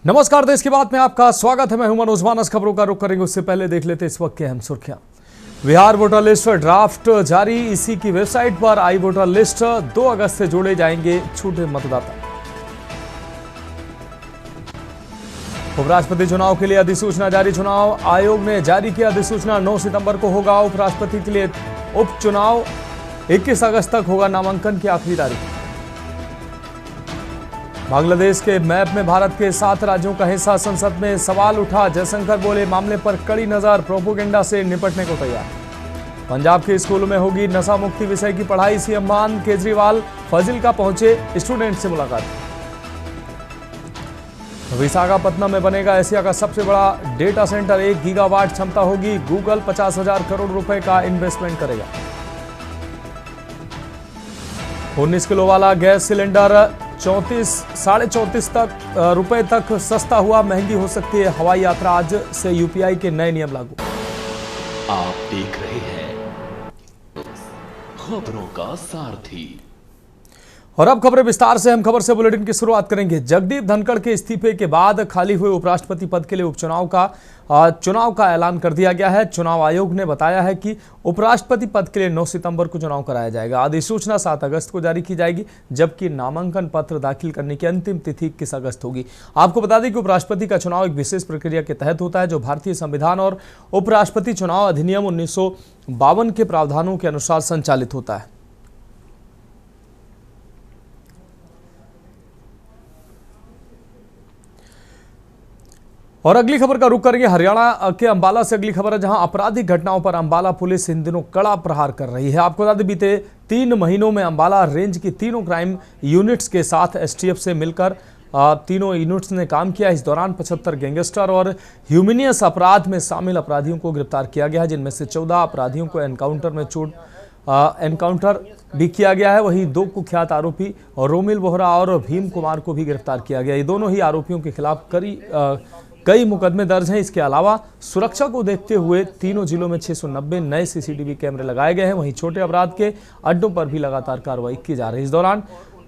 नमस्कार, देश की बात में आपका स्वागत है। मैं हूं मनोज मानस। खबरों का रुख करेंगे उससे पहले देख लेते इस वक्त की अहम सुर्खियां। बिहार वोटर लिस्ट ड्राफ्ट जारी, इसी की वेबसाइट पर आई वोटर लिस्ट। 2 अगस्त से जोड़े जाएंगे छूटे मतदाता। उपराष्ट्रपति चुनाव के लिए अधिसूचना जारी, चुनाव आयोग ने जारी किया अधिसूचना। 9 सितंबर को होगा उपराष्ट्रपति के लिए उपचुनाव। 21 अगस्त तक होगा नामांकन की आखिरी तारीख। बांग्लादेश के मैप में भारत के 7 राज्यों का हिस्सा, संसद में सवाल उठा। जयशंकर बोले मामले पर कड़ी नजर, प्रोपोगेंडा से निपटने को तैयार। पंजाब के स्कूलों में होगी नशा मुक्ति विषय की पढ़ाई, सीएम मान केजरीवाल फाजिल्का पहुंचे, स्टूडेंट से मुलाकात। विशाखापत्तनम में बनेगा एशिया का सबसे बड़ा डेटा सेंटर, 1 गीगावाट क्षमता होगी। गूगल 50,000 करोड़ रुपए का इन्वेस्टमेंट करेगा। 19 किलो वाला गैस सिलेंडर 34.5 रुपए तक सस्ता हुआ, महंगी हो सकती है हवाई यात्रा। आज से यूपीआई के नए नियम लागू। आप देख रहे हैं खबरों का सारथी। और अब खबरें विस्तार से। हम खबर से बुलेटिन की शुरुआत करेंगे। जगदीप धनखड़ के इस्तीफे के बाद खाली हुए उपराष्ट्रपति पद के लिए चुनाव का ऐलान कर दिया गया है। चुनाव आयोग ने बताया है कि उपराष्ट्रपति पद के लिए 9 सितंबर को चुनाव कराया जाएगा। अधिसूचना 7 अगस्त को जारी की जाएगी, जबकि नामांकन पत्र दाखिल करने की अंतिम तिथि 21 अगस्त होगी। आपको बता दें कि उपराष्ट्रपति का चुनाव एक विशेष प्रक्रिया के तहत होता है, जो भारतीय संविधान और उपराष्ट्रपति चुनाव अधिनियम 1952 के प्रावधानों के अनुसार संचालित होता है। और अगली खबर का रुख करेंगे हरियाणा के अंबाला से। अगली खबर है, जहां आपराधिक घटनाओं पर अंबाला पुलिस इन दिनों कड़ा प्रहार कर रही है। आपको बता दें, बीते 3 महीनों में अंबाला रेंज की तीनों क्राइम यूनिट्स के साथ एसटीएफ से मिलकर तीनों यूनिट्स ने काम किया। इस दौरान 75 गैंगस्टर और ह्यूमिनियस अपराध में शामिल अपराधियों को गिरफ्तार किया गया है, जिनमें से 14 अपराधियों को एनकाउंटर भी किया गया है। वहीं 2 कुख्यात आरोपी रोमिल बोहरा और भीम कुमार को भी गिरफ्तार किया गया। ये दोनों ही आरोपियों के खिलाफ कई मुकदमे दर्ज हैं। इसके अलावा सुरक्षा को देखते हुए तीनों जिलों में 690 नए सीसीटीवी कैमरे लगाए गए हैं। वहीं छोटे अपराध के अड्डों पर भी लगातार कार्रवाई की जा रही है। इस दौरान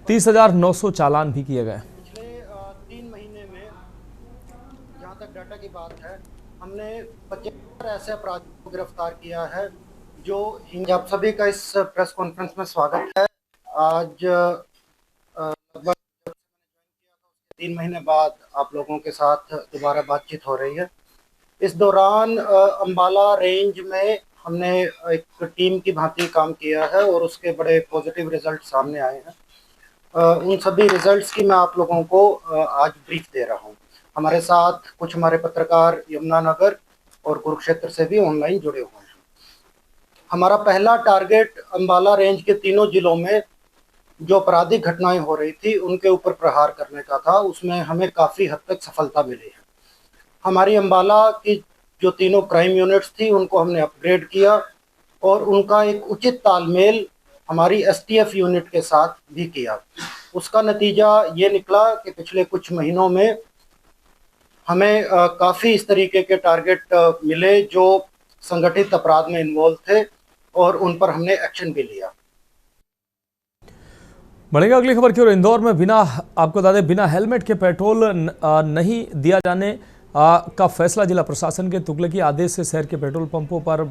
30,900 चालान भी किए गए। पिछले 3 महीने में जहां तक डाटा की बात है, हमने 75 ऐसे अपराधियों को गिरफ्तार किया है। जो आप सभी का इस प्रेस कॉन्फ्रेंस में स्वागत है। आज लगभग 3 महीने बाद आप लोगों के साथ दोबारा बातचीत हो रही है। इस दौरान अंबाला रेंज में हमने एक टीम की भांति काम किया है और उसके बड़े पॉजिटिव रिजल्ट सामने आए हैं। उन सभी रिजल्ट्स की मैं आप लोगों को आज ब्रीफ दे रहा हूं। हमारे साथ कुछ हमारे पत्रकार यमुनानगर और कुरुक्षेत्र से भी ऑनलाइन जुड़े हुए हैं। हमारा पहला टारगेट अंबाला रेंज के तीनों जिलों में जो आपराधिक घटनाएं हो रही थी उनके ऊपर प्रहार करने का था। उसमें हमें काफ़ी हद तक सफलता मिली है। हमारी अंबाला की जो तीनों क्राइम यूनिट्स थी उनको हमने अपग्रेड किया और उनका एक उचित तालमेल हमारी एसटीएफ यूनिट के साथ भी किया। उसका नतीजा ये निकला कि पिछले कुछ महीनों में हमें काफ़ी इस तरीके के टारगेट मिले जो संगठित अपराध में इन्वॉल्व थे और उन पर हमने एक्शन भी लिया। बढ़ेगा अगली खबर की ओर। इंदौर में आपको बता दें, बिना हेलमेट के पेट्रोल नहीं दिया जाने का फैसला। जिला प्रशासन के तुगलकी आदेश से शहर के पेट्रोल पंपों पर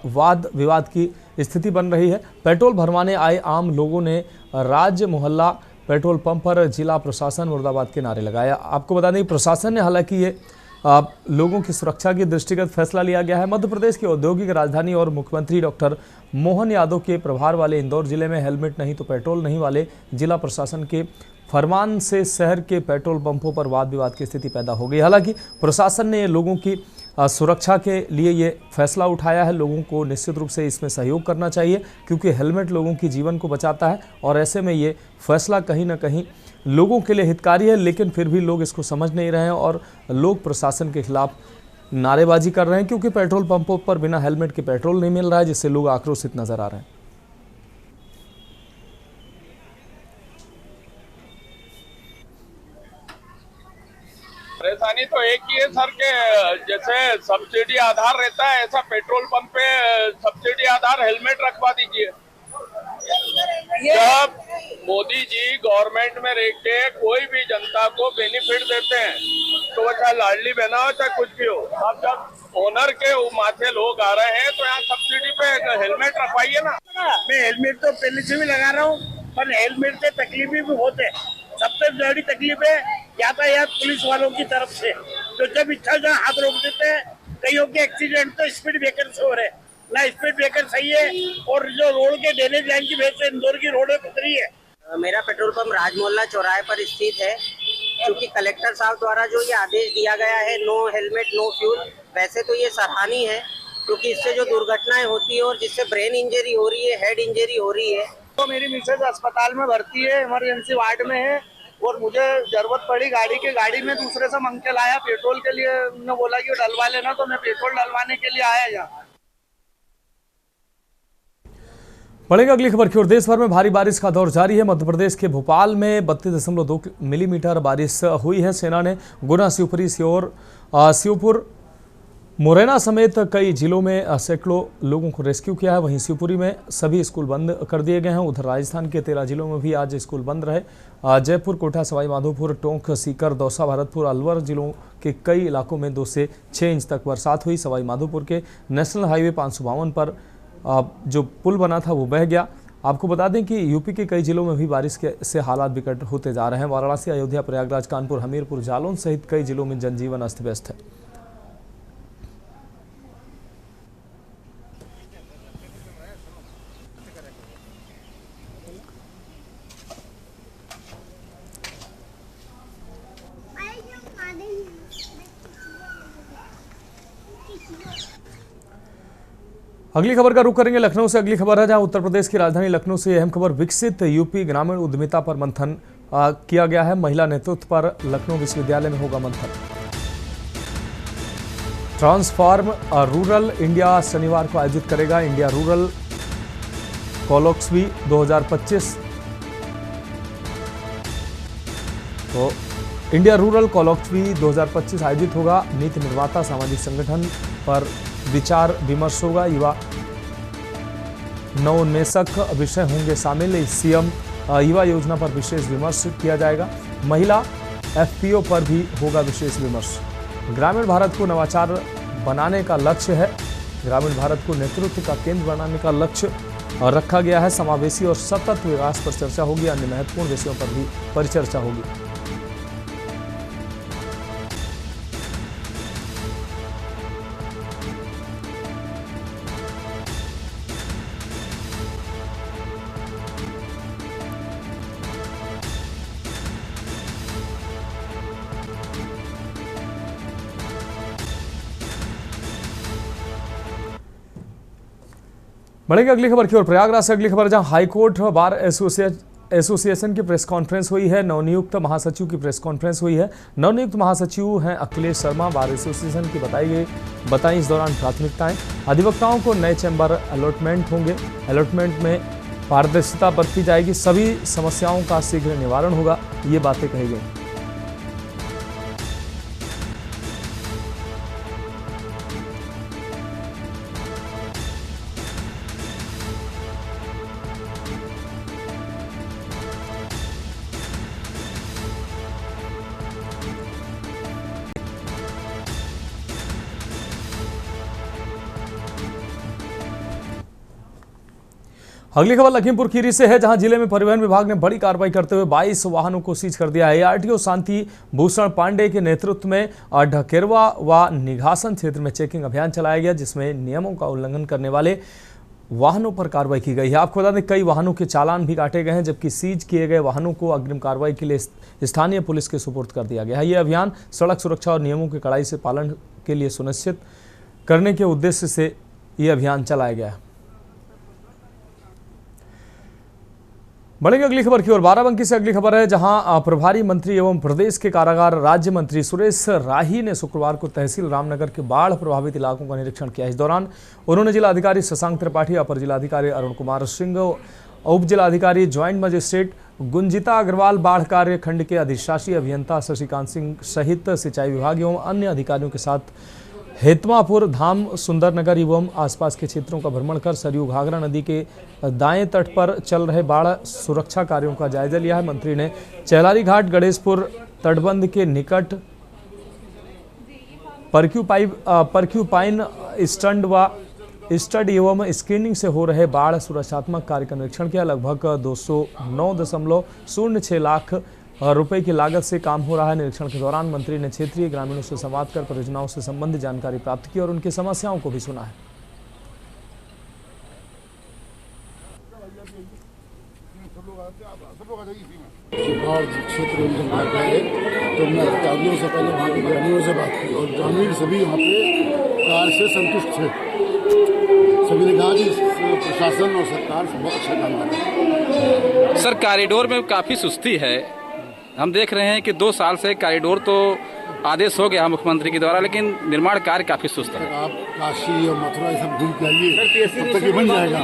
वाद विवाद की स्थिति बन रही है। पेट्रोल भरवाने आए आम लोगों ने राज्य मोहल्ला पेट्रोल पंप पर जिला प्रशासन मुर्दाबाद के नारे लगाया। आपको बता दें, प्रशासन ने हालांकि ये लोगों की सुरक्षा के दृष्टिगत फैसला लिया गया है। मध्य प्रदेश की औद्योगिक राजधानी और मुख्यमंत्री डॉक्टर मोहन यादव के प्रभार वाले इंदौर जिले में हेलमेट नहीं तो पेट्रोल नहीं वाले जिला प्रशासन के फरमान से शहर के पेट्रोल पंपों पर वाद विवाद की स्थिति पैदा हो गई। हालांकि प्रशासन ने लोगों की सुरक्षा के लिए ये फैसला उठाया है। लोगों को निश्चित रूप से इसमें सहयोग करना चाहिए, क्योंकि हेलमेट लोगों की जीवन को बचाता है और ऐसे में ये फैसला कहीं ना कहीं लोगों के लिए हितकारी है। लेकिन फिर भी लोग इसको समझ नहीं रहे हैं और लोग प्रशासन के खिलाफ नारेबाजी कर रहे हैं, क्योंकि पेट्रोल पंपों पर बिना हेलमेट के पेट्रोल नहीं मिल रहा है, जिससे लोग आक्रोशित नजर आ रहे हैं। परेशानी तो एक ही है सर के जैसे सब्सिडी आधार रहता है, ऐसा पेट्रोल पंप पे सब्सिडी आधार हेलमेट रखवा दीजिए। मोदी जी गवर्नमेंट में रह के कोई भी जनता को बेनिफिट देते हैं, तो वो चाहे लाडली बहना हो चाहे कुछ भी हो। अब जब ओनर के माथे लोग आ रहे हैं तो यहाँ सब्सिडी पे हेलमेट रखवाइए ना। मैं हेलमेट तो पहले से भी लगा रहा हूँ, पर हेलमेट से तकलीफ भी बहुत है। सबसे बड़ी तकलीफ है यातायात पुलिस वालों की तरफ से, तो जब इच्छा जहाँ हाथ रोक देते हैं। कईयों के एक्सीडेंट तो स्पीड ब्रेकर से हो रहे हैं, ना स्पीड ब्रेकर सही है, और जो रोड के ड्रेनेज लाइन की वजह से इंदौर की रोड पथरी है। मेरा पेट्रोल पंप राजमोहल्ला चौराहे पर स्थित है। क्योंकि कलेक्टर साहब द्वारा जो ये आदेश दिया गया है नो हेलमेट नो फ्यूल, वैसे तो ये सराहनीय है, क्योंकि इससे जो दुर्घटनाएं होती है और जिससे ब्रेन इंजरी हो रही है, हेड इंजरी हो रही है। तो मेरी मिसेज अस्पताल में भर्ती है, इमरजेंसी वार्ड में है, और मुझे जरूरत पड़ी गाड़ी में दूसरे से मांग के लाया पेट्रोल के लिए। उन्होंने बोला कि डलवा लेना, तो मैं पेट्रोल डलवाने के लिए आया यहाँ। बढ़ेगा अगली खबर की ओर। देश भर में भारी बारिश का दौर जारी है। मध्य प्रदेश के भोपाल में 32.2 मिलीमीटर बारिश हुई है। सेना ने गुना, शिवपुरी, श्योपुर, मुरैना समेत कई जिलों में सैकड़ों लोगों को रेस्क्यू किया है। वहीं शिवपुरी में सभी स्कूल बंद कर दिए गए हैं। उधर राजस्थान के 13 जिलों में भी आज स्कूल बंद रहे। जयपुर, कोटा, सवाई माधोपुर, टोंक, सीकर, दौसा, भरतपुर, अलवर जिलों के कई इलाकों में 2 से 6 इंच तक बरसात हुई। सवाई माधोपुर के नेशनल हाईवे 552 पर जो पुल बना था वो बह गया। आपको बता दें कि यूपी के कई जिलों में भी बारिश से हालात बिगड़ होते जा रहे हैं। वाराणसी, अयोध्या, प्रयागराज, कानपुर, हमीरपुर, जालौन सहित कई जिलों में जनजीवन अस्त व्यस्त है। अगली खबर का रुख करेंगे लखनऊ से। अगली खबर है जहां उत्तर प्रदेश की राजधानी लखनऊ से अहम खबर। विकसित यूपी ग्रामीण उद्यमिता पर मंथन किया गया है। महिला नेतृत्व पर लखनऊ विश्वविद्यालय में होगा मंथन। ट्रांसफॉर्म रूरल इंडिया शनिवार को आयोजित करेगा इंडिया रूरल कोलोक्सवी 2025। तो इंडिया रूरल कोलोक्सवी 2025 आयोजित होगा। नीति निर्माता, सामाजिक संगठन पर विचार विमर्श होगा। युवा नवोन्मेषक विषय होंगे शामिल। इस सीएम युवा योजना पर विशेष विमर्श किया जाएगा। महिला एफपीओ पर भी होगा विशेष विमर्श। ग्रामीण भारत को नवाचार बनाने का लक्ष्य है। ग्रामीण भारत को नेतृत्व का केंद्र बनाने का लक्ष्य रखा गया है। समावेशी और सतत विकास पर चर्चा होगी। अन्य महत्वपूर्ण विषयों पर भी परिचर्चा होगी। बढ़ेगी अगली खबर की ओर। प्रयागराज से अगली खबर जहां हाईकोर्ट बार एसोसिएशन की प्रेस कॉन्फ्रेंस हुई है। नवनियुक्त महासचिव की प्रेस कॉन्फ्रेंस हुई है। नवनियुक्त महासचिव हैं अखिलेश शर्मा। बार एसोसिएशन की बताई इस दौरान प्राथमिकताएं। अधिवक्ताओं को नए चैम्बर अलॉटमेंट होंगे। अलॉटमेंट में पारदर्शिता बरती जाएगी। सभी समस्याओं का शीघ्र निवारण होगा, ये बातें कही गई। अगली खबर लखीमपुर खीरी से है जहां जिले में परिवहन विभाग ने बड़ी कार्रवाई करते हुए 22 वाहनों को सीज कर दिया है। एआरटीओ शांति भूषण पांडे के नेतृत्व में ढकेरवा व निघासन क्षेत्र में चेकिंग अभियान चलाया गया, जिसमें नियमों का उल्लंघन करने वाले वाहनों पर कार्रवाई की गई है। आपको बता दें कई वाहनों के चालान भी काटे गए हैं, जबकि सीज किए गए वाहनों को अग्रिम कार्रवाई के लिए स्थानीय पुलिस के सुपुर्द कर दिया गया है। यह अभियान सड़क सुरक्षा और नियमों के कड़ाई से पालन के लिए सुनिश्चित करने के उद्देश्य से यह अभियान चलाया गया है। बढ़ेंगे अगली खबर की ओर। बाराबंकी से अगली खबर है जहां प्रभारी मंत्री एवं प्रदेश के कारागार राज्य मंत्री सुरेश राही ने शुक्रवार को तहसील रामनगर के बाढ़ प्रभावित इलाकों का निरीक्षण किया। इस दौरान उन्होंने जिलाधिकारी शशांक त्रिपाठी, अपर जिलाधिकारी अरुण कुमार सिंह, उप जिलाधिकारी ज्वाइंट मजिस्ट्रेट गुंजिता अग्रवाल, बाढ़ कार्य खंड के अधिशासी अभियंता शशिकांत सिंह सहित सिंचाई विभाग एवं अन्य अधिकारियों के साथ हेतमापुर धाम सुंदरनगर एवं आसपास के क्षेत्रों का भ्रमण कर सरयू घाघरा नदी के दाएं तट पर चल रहे बाढ़ सुरक्षा कार्यों का जायजा लिया है। मंत्री ने चेलारी घाट गणेशपुर तटबंध के निकट परक्यूपाइन स्टड एवं स्क्रीनिंग से हो रहे बाढ़ सुरक्षात्मक कार्य का निरीक्षण किया। लगभग 209.06 लाख रुपए की लागत से काम हो रहा है। निरीक्षण के दौरान मंत्री ने क्षेत्रीय ग्रामीणों से संवाद कर परियोजनाओं से संबंधित जानकारी प्राप्त की और उनकी समस्याओं को भी सुना है। बाढ़ क्षेत्र में जब आ गए तो मैं अधिकारियों से पहले वहाँ के ग्रामीणों से बात की और ग्रामीण सभी वहाँ पे कार्य से संतुष्ट थे। सभी ने कहा कि प्रशासन और सरकार बहुत अच्छा काम कर रही है। सर, कॉरिडोर में काफ़ी सुस्ती है। हम देख रहे हैं कि 2 साल से कॉरिडोर तो आदेश हो गया मुख्यमंत्री के द्वारा, लेकिन निर्माण कार्य काफ़ी सुस्त है। आप काशी और मथुरा ये सब घूम के आइए, तब तक ये बन जाएगा।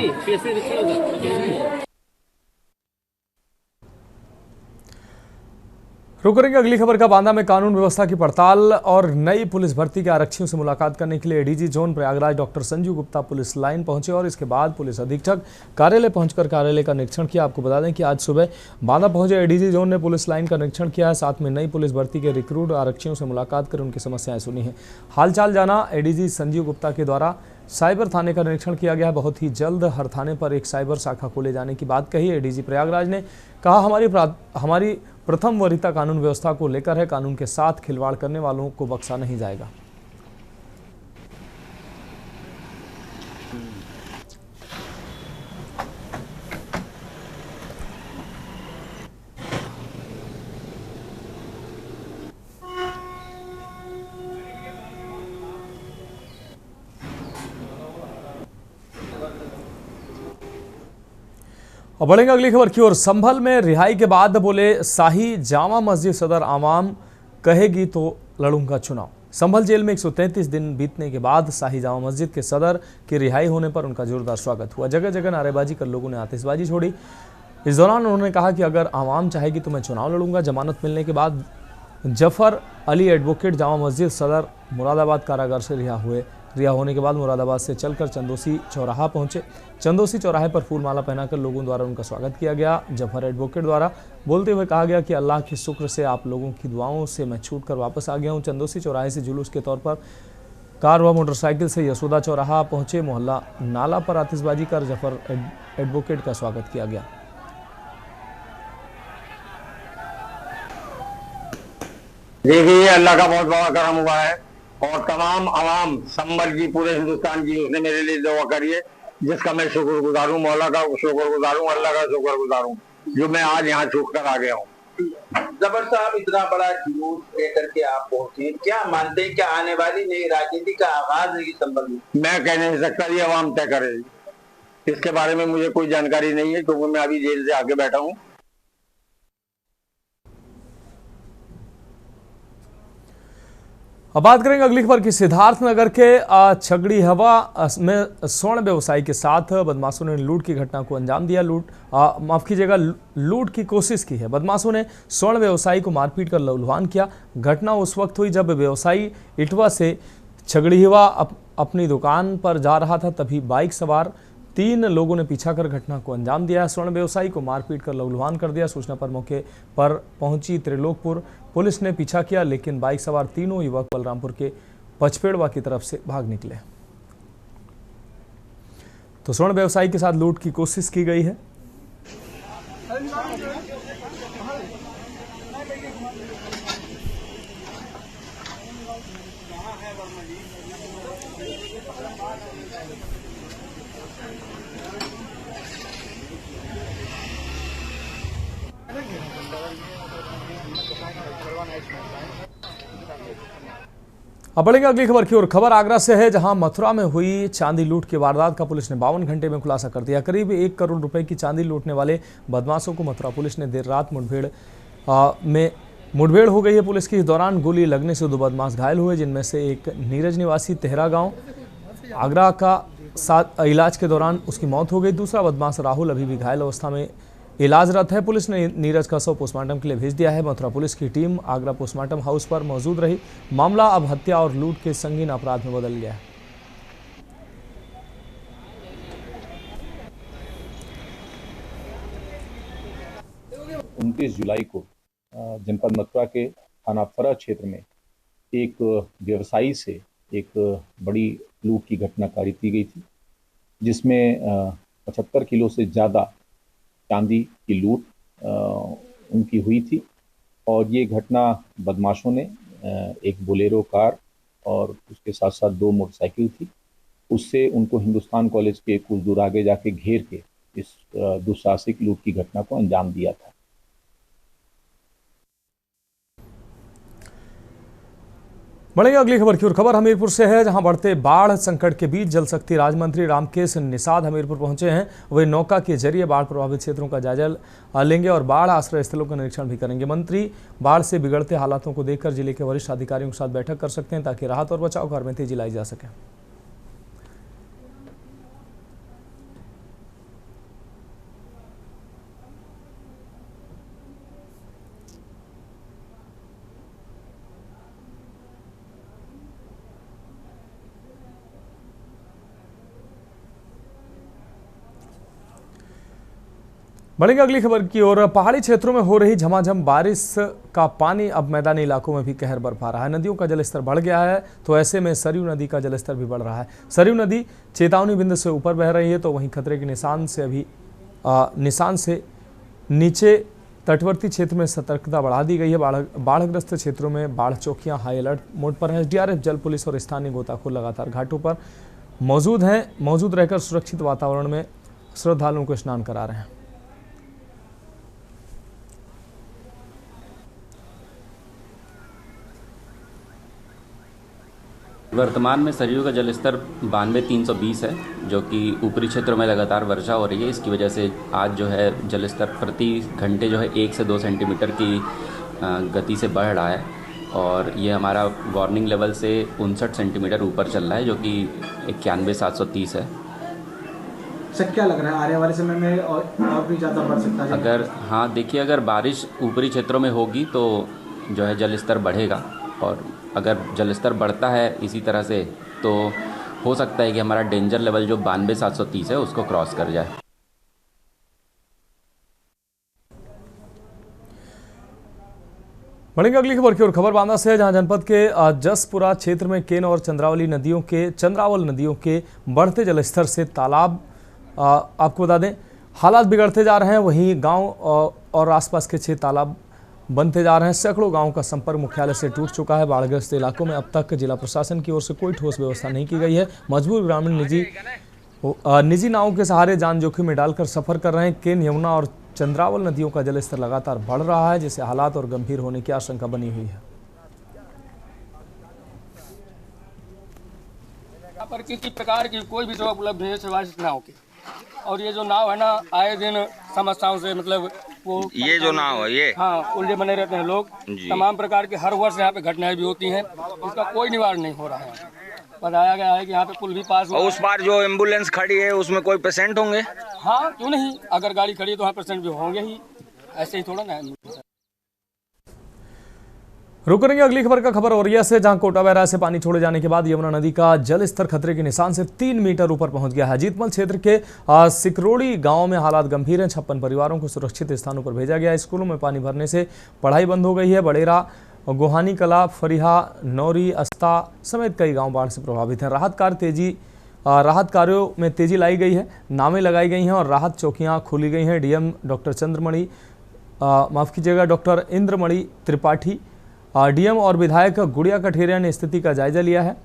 रुक करेंगे अगली खबर का। बांदा में कानून व्यवस्था की पड़ताल और नई पुलिस भर्ती के आरक्षियों से मुलाकात करने के लिए ADG zone Prayagraj doctor Sanju Gupta police line पहुंचे और इसके बाद पुलिस अधीक्षक कार्यालय पहुंचकर कार्यालय का निरीक्षण किया। आपको बता दें कि आज सुबह बांदा पहुंचे एडीजी जोन ने पुलिस लाइन का निरीक्षण किया है। साथ में नई पुलिस भर्ती के रिक्रूट आरक्षियों से मुलाकात कर उनकी समस्याएं सुनी हैं। हालचाल जाना। एडीजी संजीव गुप्ता के द्वारा साइबर थाने का निरीक्षण किया गया। बहुत ही जल्द हर थाने पर एक साइबर शाखा खोले जाने की बात कही। एडीजी प्रयागराज ने कहा, हमारी प्रथम वरीयता कानून व्यवस्था को लेकर है। कानून के साथ खिलवाड़ करने वालों को बख्शा नहीं जाएगा। और बढ़ेंगे अगली खबर की ओर। संभल में रिहाई के बाद बोले शाही जामा मस्जिद सदर, आवाम कहेगी तो लड़ूंगा चुनाव। संभल जेल में 133 दिन बीतने के बाद शाही जामा मस्जिद के सदर की रिहाई होने पर उनका जोरदार स्वागत हुआ। जगह जगह नारेबाजी कर लोगों ने आतिशबाजी छोड़ी। इस दौरान उन्होंने कहा कि अगर आवाम चाहेगी तो मैं चुनाव लड़ूंगा। जमानत मिलने के बाद जफर अली एडवोकेट जामा मस्जिद सदर मुरादाबाद कारागार से रिहा होने के बाद मुरादाबाद से चलकर चंदोसी चौराहा पहुंचे। चंदोसी चौराहे पर फूलमाला पहनाकर लोगों द्वारा उनका स्वागत किया गया। जफर एडवोकेट द्वारा बोलते हुए कहा गया कि अल्लाह के शुक्र से आप लोगों की दुआओं से मैं छूटकर वापस आ गया हूं। चंदोसी चौराहे से जुलूस के तौर पर कार व मोटरसाइकिल से यशोदा चौराहा पहुंचे। मोहल्ला नाला पर आतिशबाजी कर जफर एडवोकेट का स्वागत किया गया। देखिए, अल्लाह का बहुत बड़ा करम हुआ है और तमाम आवाम संभल की, पूरे हिंदुस्तान की, उसने मेरे लिए दुआ करिए, जिसका मैं शुक्रगुजार हूँ। मौला का शुक्रगुजार हूँ, अल्लाह का शुक्रगुजार हूँ जो मैं आज यहाँ छूट कर आ गया हूँ। जबर साहब, इतना बड़ा जुलूस लेकर के आप पहुंचे, क्या मानते हैं, क्या आने वाली नई राजनीति का आगाज है संभल में? मैं कह नहीं सकता, ये आवाम तय करेगी। इसके बारे में मुझे कोई जानकारी नहीं है क्योंकि मैं अभी जेल से आके बैठा हूँ। अब बात करेंगे अगली खबर की। सिद्धार्थनगर के छगड़ी हवा में स्वर्ण व्यवसायी के साथ बदमाशों ने लूट की घटना को अंजाम दिया। लूट की कोशिश की है। बदमाशों ने स्वर्ण व्यवसायी को मारपीट कर लहूलुहान किया। घटना उस वक्त हुई जब व्यवसायी इटवा से छगड़ी हवा अपनी दुकान पर जा रहा था। तभी बाइक सवार 3 लोगों ने पीछा कर घटना को अंजाम दिया। स्वर्ण व्यवसायी को मारपीट कर लहूलुहान कर दिया। सूचना पर मौके पर पहुंची त्रिलोकपुर पुलिस ने पीछा किया, लेकिन बाइक सवार तीनों युवक बलरामपुर के पचपेड़वा की तरफ से भाग निकले। तो स्वर्ण व्यवसायी के साथ लूट की कोशिश की गई है। अब बढ़ेंगे अगली खबर की ओर। खबर आगरा से है, जहां मथुरा में हुई चांदी लूट की वारदात का पुलिस ने 52 घंटे में खुलासा कर दिया। करीब 1 करोड़ रुपए की चांदी लूटने वाले बदमाशों को मथुरा पुलिस ने देर रात मुठभेड़ हो गई है। पुलिस की इस दौरान गोली लगने से 2 बदमाश घायल हुए, जिनमें से एक नीरज निवासी तेहरा गांव आगरा का साथ इलाज के दौरान उसकी मौत हो गई। दूसरा बदमाश राहुल अभी भी घायल अवस्था में इलाजरत है। पुलिस ने नीरज का शव पोस्टमार्टम के लिए भेज दिया है। मथुरा पुलिस की टीम आगरा पोस्टमार्टम हाउस पर मौजूद रही। मामला अब हत्या और लूट के संगीन अपराध में बदल गया है। 29 जुलाई को जनपद मथुरा के थाना फरा क्षेत्र में एक व्यवसायी से एक बड़ी लूट की घटना कारित की गई थी, जिसमें 75 किलो से ज़्यादा चांदी की लूट उनकी हुई थी। और ये घटना बदमाशों ने एक बोलेरो कार और उसके साथ साथ 2 मोटरसाइकिल थी, उससे उनको हिंदुस्तान कॉलेज के कुछ दूर आगे जाके घेर के इस दुस्साहसिक लूट की घटना को अंजाम दिया था। बढ़ेंगे अगली खबर की ओर। खबर हमीरपुर से है, जहां बढ़ते बाढ़ संकट के बीच जल शक्ति राज्य मंत्री रामकेश निषाद हमीरपुर पहुंचे हैं। वे नौका के जरिए बाढ़ प्रभावित क्षेत्रों का जायजा लेंगे और बाढ़ आश्रय स्थलों का निरीक्षण भी करेंगे। मंत्री बाढ़ से बिगड़ते हालातों को देखकर जिले के वरिष्ठ अधिकारियों के साथ बैठक कर सकते हैं, ताकि राहत और बचाव कार्य में तेजी लाई जा सके। बढ़ेंगे अगली खबर की ओर। पहाड़ी क्षेत्रों में हो रही झमाझम बारिश का पानी अब मैदानी इलाकों में भी कहर बरपा रहा है। नदियों का जलस्तर बढ़ गया है, तो ऐसे में सरयू नदी का जलस्तर भी बढ़ रहा है। सरयू नदी चेतावनी बिंदु से ऊपर बह रही है, तो वहीं खतरे के निशान से नीचे तटवर्ती क्षेत्र में सतर्कता बढ़ा दी गई है। बाढ़ग्रस्त क्षेत्रों में बाढ़ चौकियां हाई अलर्ट मोड पर हैं। SDRF, जल पुलिस और स्थानीय गोताखोर लगातार घाटों पर मौजूद रहकर सुरक्षित वातावरण में श्रद्धालुओं को स्नान करा रहे हैं। वर्तमान में सरयू का जलस्तर 92,320 है, जो कि ऊपरी क्षेत्रों में लगातार वर्षा हो रही है। इसकी वजह से आज जो है जलस्तर प्रति घंटे जो है 1 से 2 सेंटीमीटर की गति से बढ़ रहा है। और ये हमारा वार्निंग लेवल से 59 सेंटीमीटर ऊपर चल रहा है, जो कि 91,730 है। सर, क्या लग रहा है आने वाले समय में और भी ज़्यादा बढ़ सकता है? देखिए, अगर बारिश ऊपरी क्षेत्रों में होगी तो जो है जलस्तर बढ़ेगा, और अगर जलस्तर बढ़ता है इसी तरह से तो हो सकता है कि हमारा डेंजर लेवल जो 92,730 है उसको क्रॉस कर जाए। बढ़ेंगे अगली खबर की ओर। खबर बांदा से है, जहां जनपद के जसपुरा क्षेत्र में केन और चंद्रावल नदियों के बढ़ते जलस्तर से तालाब, आपको बता दें, हालात बिगड़ते जा रहे हैं। वहीं गांव और आसपास के 6 तालाब बनते जा रहे हैं। सैकड़ों गांवों का संपर्क मुख्यालय से टूट चुका है। बाढ़ग्रस्त इलाकों में अब तक जिला प्रशासन की ओर से कोई ठोस व्यवस्था नहीं की गई है। मजबूर ग्रामीण निजी नावों के सहारे जान जोखिम में डालकर सफर कर रहे हैं। केन, यमुना और चंद्रावल नदियों का जलस्तर लगातार बढ़ रहा है, जिससे हालात और गंभीर होने की आशंका बनी हुई है। यहाँ पर किसी प्रकार की कोई भी सेवा उपलब्ध नहीं है सिवाय इस नाव की। और ये जो नाव है ना, आए दिन समस्याओं से मतलब वो ये जो नाव है ये उलझे बने रहते हैं लोग। तमाम प्रकार के हर वर्ष यहाँ पे घटनाएं भी होती हैं, इसका कोई निवारण नहीं हो रहा है। बताया गया है कि यहाँ पे पुल भी पास और उस पार जो एम्बुलेंस खड़ी है उसमें कोई पेशेंट होंगे? हाँ, क्यों नहीं, अगर गाड़ी खड़ी है तो वहाँ पेशेंट भी होंगे ही, ऐसे ही थोड़ा ना। रुक करेंगे अगली खबर का। खबर औरैया से, जहां कोटा बैराज से पानी छोड़े जाने के बाद यमुना नदी का जलस्तर खतरे के निशान से 3 मीटर ऊपर पहुंच गया है। जीतमल क्षेत्र के सिकरोड़ी गांव में हालात गंभीर हैं। 56 परिवारों को सुरक्षित स्थानों पर भेजा गया है। स्कूलों में पानी भरने से पढ़ाई बंद हो गई है। बड़ेरा, गोहानी कला, फरिहा, नौरी, अस्ता समेत कई गाँव बाढ़ से प्रभावित हैं। राहत कार्यों में तेजी लाई गई है। नावें लगाई गई हैं और राहत चौकियाँ खोली गई हैं। DM doctor Indramani Tripathi, DM और विधायक गुड़िया कठेरिया ने स्थिति का जायजा लिया है।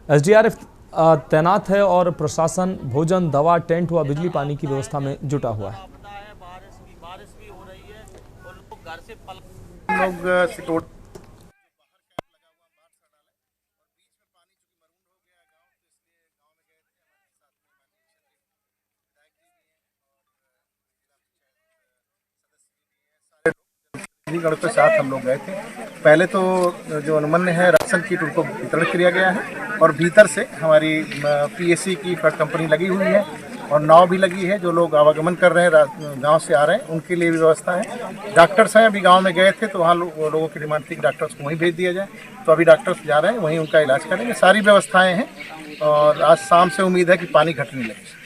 SDRF तैनात है और प्रशासन भोजन, दवा, टेंट व बिजली पानी की व्यवस्था में जुटा हुआ है। गढ़ के साथ हम लोग गए थे। पहले तो जो अनुमन्य है राशन किट उनको वितरण किया गया है, और भीतर से हमारी PSC की फ्लड कंपनी लगी हुई है। और नाव भी लगी है। जो लोग आवागमन कर रहे हैं गांव से आ रहे हैं उनके लिए भी व्यवस्था है। डॉक्टर्स हैं, अभी गांव में गए थे तो वहाँ लोगों की डिमांड थी कि डॉक्टर्स को वहीं भेज दिया जाए, तो अभी डॉक्टर्स जा रहे हैं, वहीं उनका इलाज करेंगे। सारी व्यवस्थाएं हैं और आज शाम से उम्मीद है कि पानी घटने लगे।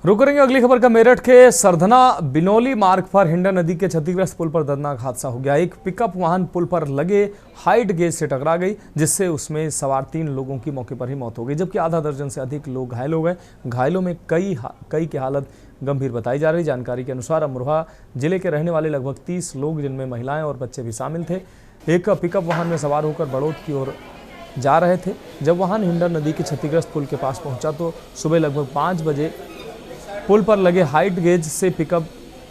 रुक करेंगे अगली खबर का। मेरठ के सरधना बिनौली मार्ग पर हिंडा नदी के क्षतिग्रस्त पुल पर दर्दनाक हादसा हो गया। एक पिकअप वाहन पुल पर लगे हाइट गेज से टकरा गई, जिससे उसमें सवार 3 लोगों की मौके पर ही मौत हो गई, जबकि आधा दर्जन से अधिक लोग घायल हो गए। घायलों में कई की हालत गंभीर बताई जा रही। जानकारी के अनुसार अमरोहा जिले के रहने वाले लगभग 30 लोग, जिनमें महिलाएं और बच्चे भी शामिल थे, एक पिकअप वाहन में सवार होकर बड़ौद की ओर जा रहे थे। जब वाहन हिंडा नदी के क्षतिग्रस्त पुल के पास पहुंचा तो सुबह लगभग 5 बजे पुल पर लगे हाइट गेज से पिकअप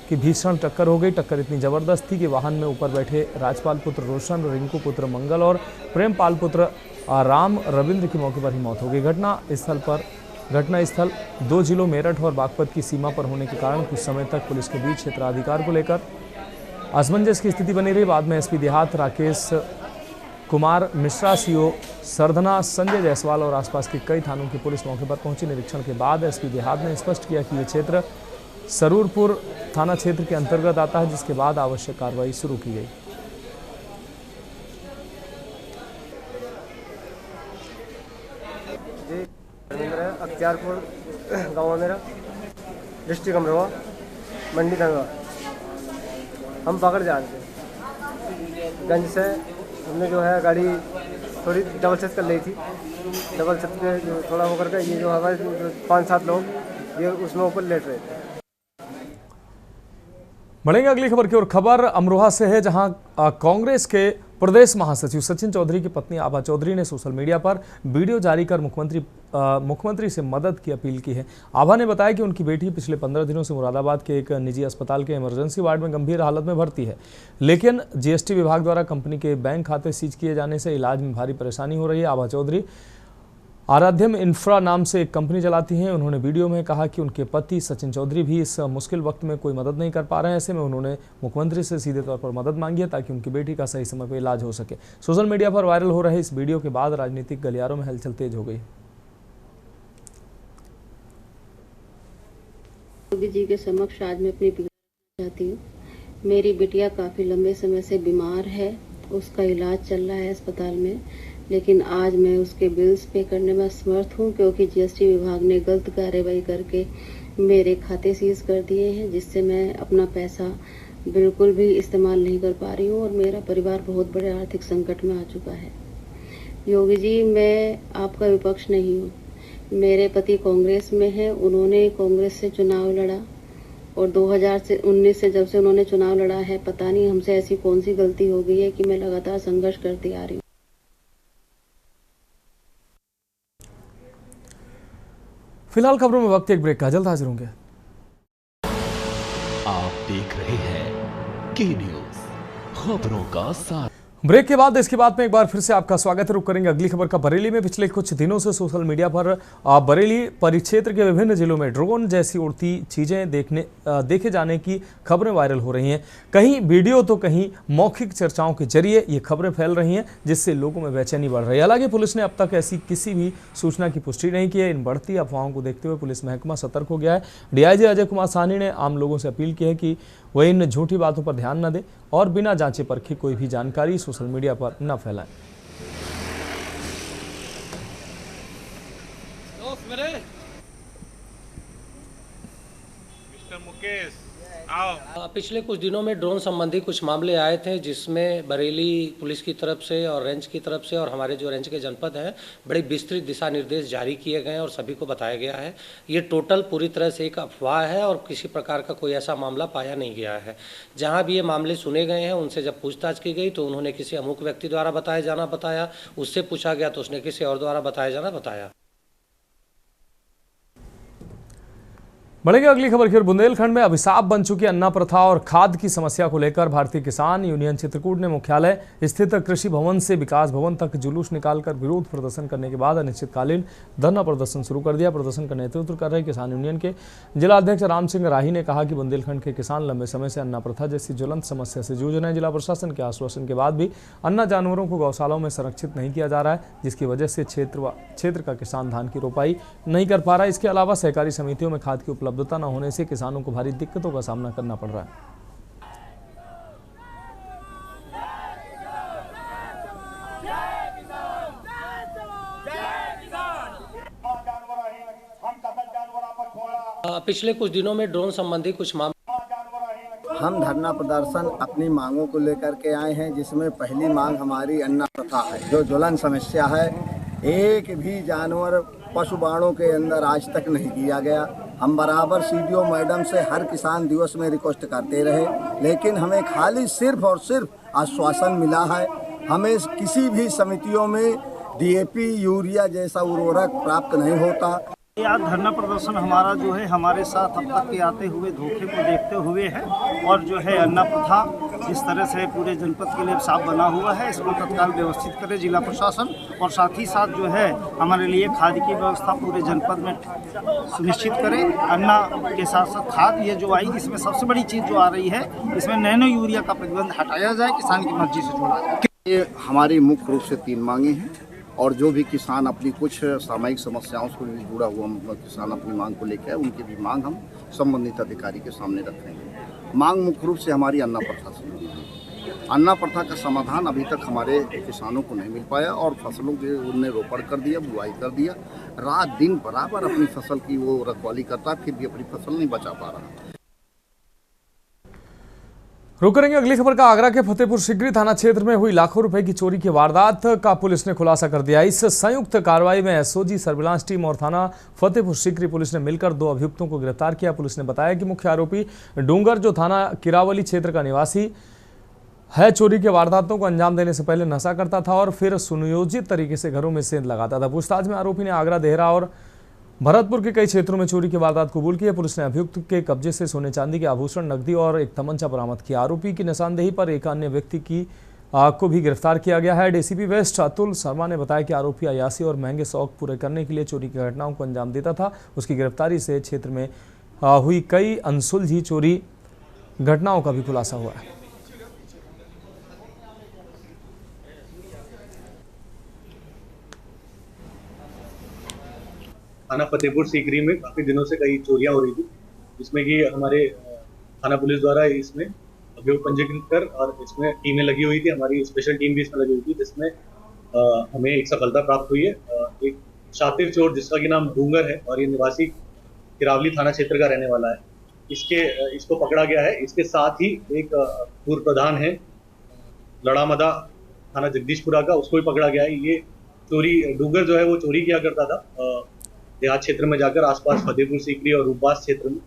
की भीषण टक्कर हो गई। टक्कर इतनी जबरदस्त थी कि वाहन में ऊपर बैठे राजपाल पुत्र रोशन, रिंकू पुत्र मंगल और प्रेमपाल पुत्र राम रविंद्र की मौके पर ही मौत हो गई। घटना स्थल 2 जिलों मेरठ और बागपत की सीमा पर होने के कारण कुछ समय तक पुलिस के बीच क्षेत्राधिकार को लेकर असमंजस की स्थिति बनी रही। बाद में एसपी देहात राकेश कुमार मिश्रा, सीओ सरधना संजय जायसवाल और आसपास के कई थानों की पुलिस मौके पर पहुंची। निरीक्षण के बाद एसपी देहात ने स्पष्ट किया कि ये क्षेत्र सरूरपुर थाना क्षेत्र के अंतर्गत आता है, जिसके बाद आवश्यक कार्रवाई शुरू की गई। अख्तियारपुर गाँव मेरा, डिस्ट्रिक्ट अमरोहा, मंडी धनवा। हम पकड़ जा रहे थे गंज से। हमने जो है गाड़ी थोड़ी डबल छत कर ली थी। डबल छत पे जो थोड़ा होकर के ये जो हमारे 5-7 लोग ये उसमें ऊपर लेट रहे थे। बढ़ेंगे अगली खबर की ओर। खबर अमरोहा से है, जहां कांग्रेस के प्रदेश महासचिव सचिन चौधरी की पत्नी आभा चौधरी ने सोशल मीडिया पर वीडियो जारी कर मुख्यमंत्री से मदद की अपील की है। आभा ने बताया कि उनकी बेटी पिछले 15 दिनों से मुरादाबाद के एक निजी अस्पताल के इमरजेंसी वार्ड में गंभीर हालत में भर्ती है, लेकिन जीएसटी विभाग द्वारा कंपनी के बैंक खाते सीज किए जाने से इलाज में भारी परेशानी हो रही है। आभा चौधरी आराध्यम इंफ्रा नाम से एक कंपनी चलाती हैं। उन्होंने वीडियो में कहा कि उनके पति सचिन चौधरी भी इस मुश्किल वक्त में कोई मदद नहीं कर पा रहे हैं। ऐसे में उन्होंने मुख्यमंत्री से सीधे तौर पर मदद मांगी है, ताकि उनकी बेटी का सही समय पर इलाज हो सके। सोशल मीडिया पर वायरल हो रहे इस वीडियो के बाद राजनीतिक गलियारों में हलचल तेज हो गई। योगी जी के समक्ष आज मैं अपनी पीड़ा चाहती हूँ। मेरी बिटिया काफ़ी लंबे समय से बीमार है, उसका इलाज चल रहा है अस्पताल में, लेकिन आज मैं उसके बिल्स पे करने में असमर्थ हूँ, क्योंकि जीएसटी विभाग ने गलत कार्रवाई करके मेरे खाते सीज कर दिए हैं, जिससे मैं अपना पैसा बिल्कुल भी इस्तेमाल नहीं कर पा रही हूँ और मेरा परिवार बहुत बड़े आर्थिक संकट में आ चुका है। योगी जी, मैं आपका विपक्ष नहीं हूँ। मेरे पति कांग्रेस में हैं, उन्होंने कांग्रेस से चुनाव लड़ा और 2019 से जब से उन्होंने चुनाव लड़ा है, पता नहीं हमसे ऐसी कौन सी गलती हो गई है कि मैं लगातार संघर्ष करती आ रही हूँ। फिलहाल खबरों में वक्त एक ब्रेक का, जल्द हाजिर होंगे। आप देख रहे हैं की न्यूज, खबरों का साथ। ब्रेक के बाद इसके बाद में एक बार फिर से आपका स्वागत है। रुक करेंगे अगली खबर का। बरेली में पिछले कुछ दिनों से सोशल मीडिया पर बरेली परिक्षेत्र के विभिन्न जिलों में ड्रोन जैसी उड़ती चीजें देखे जाने की खबरें वायरल हो रही हैं। कहीं वीडियो तो कहीं मौखिक चर्चाओं के जरिए ये खबरें फैल रही हैं, जिससे लोगों में बेचैनी बढ़ रही है। हालांकि पुलिस ने अब तक ऐसी किसी भी सूचना की पुष्टि नहीं की है। इन बढ़ती अफवाहों को देखते हुए पुलिस महकमा सतर्क हो गया है। डीआईजी अजय कुमार साहनी ने आम लोगों से अपील की है कि वह इन झूठी बातों पर ध्यान न दें और बिना जांचे परखे कोई भी जानकारी सोशल मीडिया पर न फैलाएं। पिछले कुछ दिनों में ड्रोन संबंधी कुछ मामले आए थे, जिसमें बरेली पुलिस की तरफ से और रेंज की तरफ से और हमारे जो रेंज के जनपद हैं, बड़े विस्तृत दिशा निर्देश जारी किए गए हैं और सभी को बताया गया है। ये टोटल पूरी तरह से एक अफवाह है और किसी प्रकार का कोई ऐसा मामला पाया नहीं गया है। जहाँ भी ये मामले सुने गए हैं, उनसे जब पूछताछ की गई तो उन्होंने किसी अमुक व्यक्ति द्वारा बताया, उससे पूछा गया तो उसने किसी और द्वारा बताया। बढ़ेंगे अगली खबर की ओर। बुंदेलखंड में अभिशाप बन चुकी अन्ना प्रथा और खाद की समस्या को लेकर भारतीय किसान यूनियन चित्रकूट ने मुख्यालय स्थित कृषि भवन से विकास भवन तक जुलूस निकालकर विरोध प्रदर्शन करने के बाद अनिश्चितकालीन धरना प्रदर्शन शुरू कर दिया। प्रदर्शन का नेतृत्व कर रहे किसान यूनियन के जिला अध्यक्ष राम सिंह राही ने कहा कि बुंदेलखंड के किसान लंबे समय से अन्ना प्रथा जैसी ज्वलंत समस्या से जूझ रहे हैं। जिला प्रशासन के आश्वासन के बाद भी अन्ना जानवरों को गौशालाओं में संरक्षित नहीं किया जा रहा है, जिसकी वजह से क्षेत्र का किसान धान की रोपाई नहीं कर पा रहा है। इसके अलावा सहकारी समितियों में खाद की उपलब्धता न होने से किसानों को भारी दिक्कतों का सामना करना पड़ रहा है। पिछले कुछ दिनों में ड्रोन संबंधी कुछ मामले हम धरना प्रदर्शन अपनी मांगों को लेकर के आए हैं, जिसमें पहली मांग हमारी अन्ना प्रथा है, जो ज्वलन समस्या है। एक भी जानवर पशु बाड़ों के अंदर आज तक नहीं किया गया। हम बराबर सीडीओ मैडम से हर किसान दिवस में रिक्वेस्ट करते रहे, लेकिन हमें खाली सिर्फ और सिर्फ आश्वासन मिला है। हमें किसी भी समितियों में डीएपी यूरिया जैसा उर्वरक प्राप्त नहीं होता। आज धरना प्रदर्शन हमारा जो है हमारे साथ अब तक के आते हुए धोखे को देखते हुए है, और जो है अन्ना प्रथा जिस तरह से पूरे जनपद के लिए साफ बना हुआ है, इसको तत्काल व्यवस्थित करे जिला प्रशासन, और साथ ही साथ जो है हमारे लिए खाद की व्यवस्था पूरे जनपद में सुनिश्चित करे। अन्ना के साथ साथ खाद ये जो आई, इसमें सबसे बड़ी चीज़ जो आ रही है, इसमें नैनो यूरिया का प्रतिबंध हटाया जाए, किसान की मर्जी से जोड़ा जाए। ये हमारी मुख्य रूप से 3 मांगे हैं, और जो भी किसान अपनी कुछ सामयिक समस्याओं से जुड़ा हुआ किसान अपनी मांग को लेकर उनकी भी मांग हम संबंधित अधिकारी के सामने रखेंगे। मांग मुख्य रूप से हमारी अन्ना प्रथा से। अन्ना प्रथा का समाधान अभी तक हमारे किसानों को नहीं मिल पाया, और फसलों के उनने रोपण कर दिया, बुआई कर दिया, रात दिन बराबर अपनी फसल की वो रखवाली करता, फिर भी अपनी फसल नहीं बचा पा रहा। रुक करेंगे अगली खबर का। आगरा के फतेहपुर सीकरी थाना क्षेत्र में हुई लाखों रुपए की चोरी की वारदात का पुलिस ने खुलासा कर दिया। इस संयुक्त कार्रवाई में एसओजी सर्विलांस टीम और थाना फतेहपुर सीकरी पुलिस ने मिलकर 2 अभियुक्तों को गिरफ्तार किया। पुलिस ने बताया कि मुख्य आरोपी डूंगर, जो थाना किरावली क्षेत्र का निवासी है, चोरी के वारदातों को अंजाम देने से पहले नशा करता था और फिर सुनियोजित तरीके से घरों में सेंध लगाता था। पूछताछ में आरोपी ने आगरा, देहरा और भरतपुर के कई क्षेत्रों में चोरी की वारदात कबूल की है। पुलिस ने अभियुक्त के कब्जे से सोने चांदी के आभूषण, नकदी और एक तमंचा बरामद किया। आरोपी की निशानदेही पर एक अन्य व्यक्ति को भी गिरफ्तार किया गया है। डीसीपी वेस्ट अतुल शर्मा ने बताया कि आरोपी अयासी और महंगे शौक पूरे करने के लिए चोरी की घटनाओं को अंजाम देता था। उसकी गिरफ्तारी से क्षेत्र में हुई कई अनसुलझी चोरी घटनाओं का भी खुलासा हुआ है। थाना फतेहपुर सीकरी में काफ़ी दिनों से कई चोरियां हो रही थी, जिसमें कि हमारे थाना पुलिस द्वारा इसमें अभियोग पंजीकृत कर और इसमें टीमें लगी हुई थी, हमारी स्पेशल टीम भी इसमें लगी हुई थी, जिसमें हमें एक सफलता प्राप्त हुई है। एक शातिर चोर जिसका कि नाम डूंगर है और ये निवासी किरावली थाना क्षेत्र का रहने वाला है, इसको पकड़ा गया है। इसके साथ ही एक पूर्व प्रधान है लड़ामदा थाना जगदीशपुरा का, उसको भी पकड़ा गया है। ये चोरी डूंगर जो है वो चोरी किया करता था देहात क्षेत्र में जाकर, आसपास फतेहपुर सीकरी और रूपबास क्षेत्र में,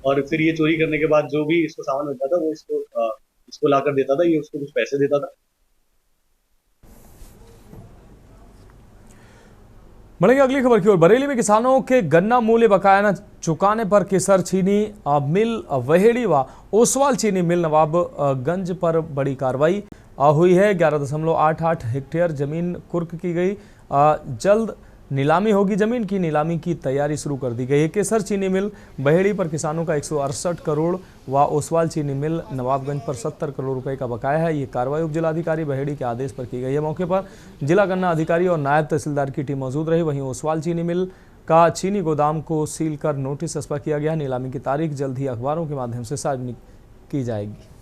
और फिर ये चोरी करने के बाद जो भी इसको सामान मिलता था वो इसको लाकर देता था, ये उसको कुछ पैसे देता था। बढ़ेंगे अगली खबर की ओर। बरेली में किसानों के गन्ना मूल्य बकाया न चुकाने पर केसर चीनी मिल वहेड़ी व ओसवाल चीनी मिल नवाबगंज पर बड़ी कार्रवाई हुई है। 11.88 हेक्टेयर जमीन कुर्क की गई। जल्द नीलामी होगी। जमीन की नीलामी की तैयारी शुरू कर दी गई है। केसर चीनी मिल बहेड़ी पर किसानों का 168 करोड़ व ओसवाल चीनी मिल नवाबगंज पर 70 करोड़ रुपए का बकाया है। ये कार्रवाई उप जिलाधिकारी बहेड़ी के आदेश पर की गई है। मौके पर जिला गन्ना अधिकारी और नायब तहसीलदार की टीम मौजूद रही। वहीं ओसवाल चीनी मिल का चीनी गोदाम को सील कर नोटिस अस्पा किया गया। नीलामी की तारीख जल्द ही अखबारों के माध्यम से सार्वजनिक की जाएगी।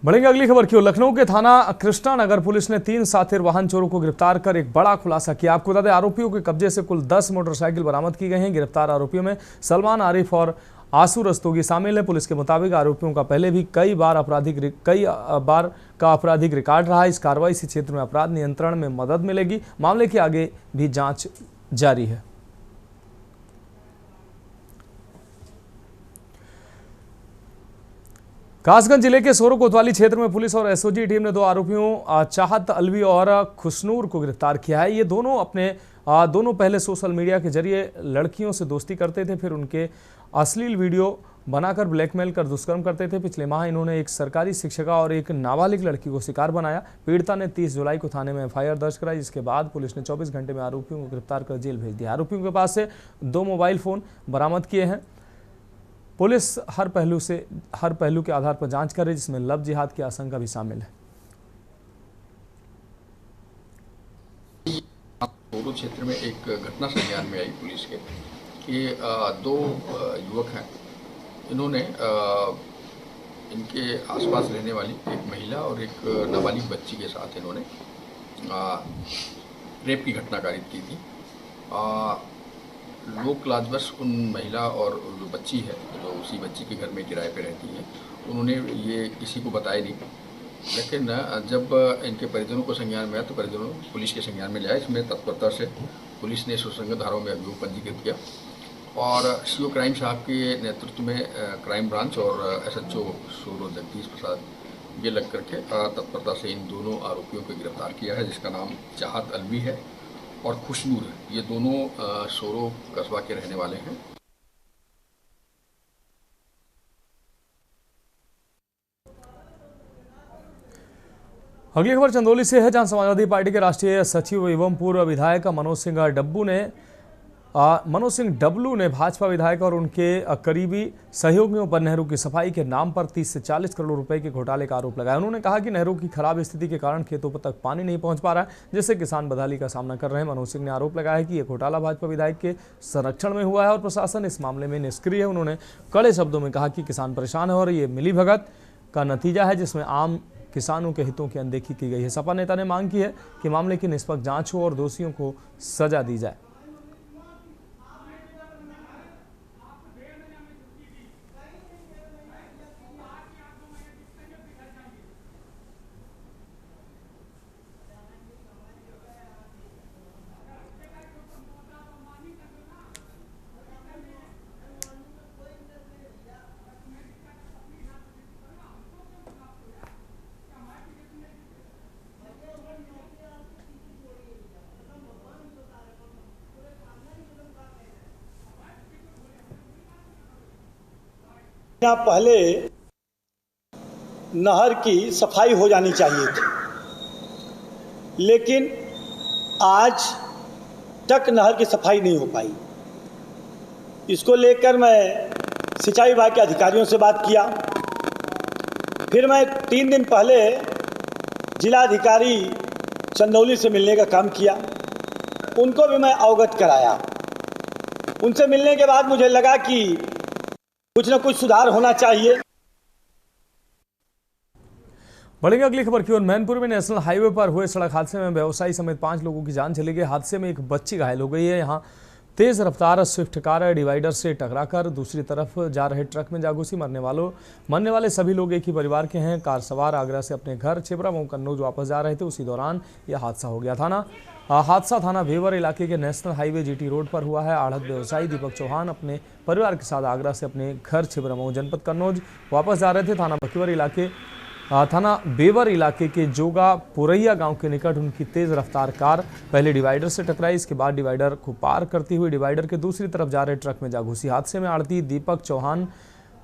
बढ़ेंगे अगली खबर की ओर। लखनऊ के थाना कृष्णा नगर पुलिस ने 3 साथिर वाहन चोरों को गिरफ्तार कर एक बड़ा खुलासा किया। आपको बता दें, आरोपियों के कब्जे से कुल 10 मोटरसाइकिल बरामद की गई हैं। गिरफ्तार आरोपियों में सलमान, आरिफ और आंसू रस्तोगी शामिल है। पुलिस के मुताबिक आरोपियों का पहले भी कई बार का आपराधिक रिकॉर्ड रहा है। इस कार्रवाई से क्षेत्र में अपराध नियंत्रण में मदद मिलेगी। मामले की आगे भी जाँच जारी है। कासगंज जिले के सोरो कोतवाली क्षेत्र में पुलिस और एसओजी टीम ने 2 आरोपियों चाहत अलवी और खुशनूर को गिरफ्तार किया है। ये दोनों पहले सोशल मीडिया के जरिए लड़कियों से दोस्ती करते थे, फिर उनके अश्लील वीडियो बनाकर ब्लैकमेल कर दुष्कर्म करते थे। पिछले माह इन्होंने एक सरकारी शिक्षिका और एक नाबालिग लड़की को शिकार बनाया। पीड़िता ने 30 जुलाई को थाने में एफआईआर दर्ज कराई, जिसके बाद पुलिस ने 24 घंटे में आरोपियों को गिरफ्तार कर जेल भेज दिया। आरोपियों के पास से 2 मोबाइल फोन बरामद किए हैं। पुलिस हर पहलू के आधार पर जांच कर रही है, जिसमें लव जिहाद की आशंका भी शामिल है। सोरो क्षेत्र में एक घटना संज्ञान में आई पुलिस के कि 2 युवक हैं। इन्होंने इनके आसपास रहने वाली एक महिला और एक नाबालिग बच्ची के साथ इन्होंने रेप की घटना कारित की थी। लोक लाजवश उन महिला और जो बच्ची है, जो उसी बच्ची के घर में किराए पे रहती है, उन्होंने ये किसी को बताया नहीं। लेकिन जब इनके परिजनों को संज्ञान में आया तो परिजनों पुलिस के संज्ञान में लिया। इसमें तत्परता से पुलिस ने सुसंगत धाराओं में अभियोग पंजीकृत किया और सीओ क्राइम साहब के नेतृत्व में क्राइम ब्रांच और एसएचओ सोरो जगदीश प्रसाद ये लग करके तत्परता से इन दोनों आरोपियों को गिरफ्तार किया है, जिसका नाम चाहत अलवी है और खुशनूर है। ये दोनों सोरो कस्बा के रहने वाले हैं। अगली खबर चंदौली से है, जहां समाजवादी पार्टी के राष्ट्रीय सचिव एवं पूर्व विधायक मनोज सिंह डब्लू ने भाजपा विधायक और उनके करीबी सहयोगियों पर नहरों की सफाई के नाम पर 30 से 40 करोड़ रुपए के घोटाले का आरोप लगाया। उन्होंने कहा कि नहरों की खराब स्थिति के कारण खेतों तक पानी नहीं पहुंच पा रहा है, जिससे किसान बदहाली का सामना कर रहे हैं। मनोज सिंह ने आरोप लगाया है कि यह घोटाला भाजपा विधायक के संरक्षण में हुआ है और प्रशासन इस मामले में निष्क्रिय है। उन्होंने कड़े शब्दों में कहा कि किसान परेशान है और ये मिलीभगत का नतीजा है, जिसमें आम किसानों के हितों की अनदेखी की गई है। सपा नेता ने मांग की है कि मामले की निष्पक्ष जांच हो और दोषियों को सजा दी जाए। पहले नहर की सफाई हो जानी चाहिए थी, लेकिन आज तक नहर की सफाई नहीं हो पाई। इसको लेकर मैं सिंचाई विभाग के अधिकारियों से बात किया। फिर मैं 3 दिन पहले जिलाधिकारी चंदौली से मिलने का काम किया, उनको भी मैं अवगत कराया। उनसे मिलने के बाद मुझे लगा कि कुछ न कुछ सुधार होना चाहिए। बढ़ेंगे अगली खबर की ओर। मैनपुर में नेशनल हाईवे पर हुए सड़क हादसे में व्यवसायी समेत 5 लोगों की जान चली गई। हादसे में एक बच्ची घायल हो गई है। यहां तेज रफ्तार स्विफ्ट कार डिवाइडर से टकराकर दूसरी तरफ जा रहे ट्रक में जा घुसी। मरने वाले सभी लोग एक ही परिवार के हैं। कार सवार आगरा से अपने घर छिबरामऊ कन्नौज वापस जा रहे थे, उसी दौरान यह हादसा हो गया। हादसा थाना भेवर इलाके के नेशनल हाईवे जीटी रोड पर हुआ है। आढ़त व्यवसायी दीपक चौहान अपने परिवार के साथ आगरा से अपने घर छिबरामऊ जनपद कन्नौज वापस जा रहे थे। थाना बेवर इलाके के जोगा पुरैया गांव के निकट उनकी तेज रफ्तार कार पहले डिवाइडर से टकराई, इसके बाद डिवाइडर को पार करती हुई डिवाइडर के दूसरी तरफ जा रहे ट्रक में जा घुसी। हादसे में आढ़ती दीपक चौहान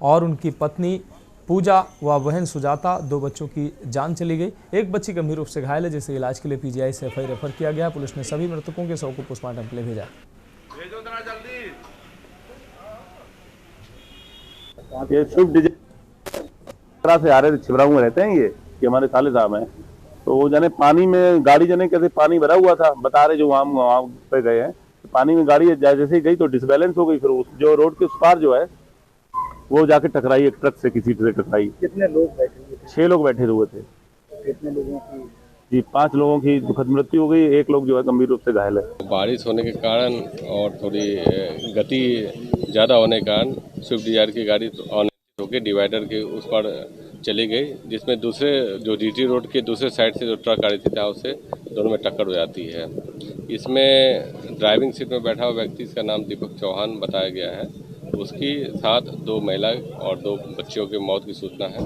और उनकी पत्नी पूजा व बहन सुजाता 2 बच्चों की जान चली गई। एक बच्ची गंभीर रूप से घायल है, जिसे इलाज के लिए पीजीआई से एफआई रेफर किया गया। पुलिस ने सभी मृतकों के शव को पोस्टमार्टम के लिए भेजा। से आ रहे थे, छिबरामऊ में रहते हैं ये कि हमारे साले साहब हैं। तो वो जाने पानी में गाड़ी जाने कैसे पानी भरा हुआ था, बता रहे जो वहाँ पे गए हैं, पानी में गाड़ी जैसे ही गई तो डिसबैलेंस हो गई। फिर जो रोड के उस पार जो है वो जाके टकराई, एक ट्रक से किसी से टकराई। कितने लोग बैठे हुए थे? 6 लोग बैठे हुए थे। कितने लोगों की? जी 5 लोगों की दुखद मृत्यु हो गई, 1 लोग जो है गंभीर रूप से घायल है। बारिश होने के कारण और थोड़ी गति ज़्यादा होने के कारण स्विफ्ट डिजायर की गाड़ी होकर डिवाइडर के उस पर चली गई, जिसमें दूसरे जो जीटी रोड के दूसरे साइड से जो ट्रक आ रही थी उससे दोनों में टक्कर हो जाती है। इसमें ड्राइविंग सीट में बैठा हुआ व्यक्ति, इसका नाम दीपक चौहान बताया गया है, उसकी साथ 2 महिला और 2 बच्चियों की मौत की सूचना है।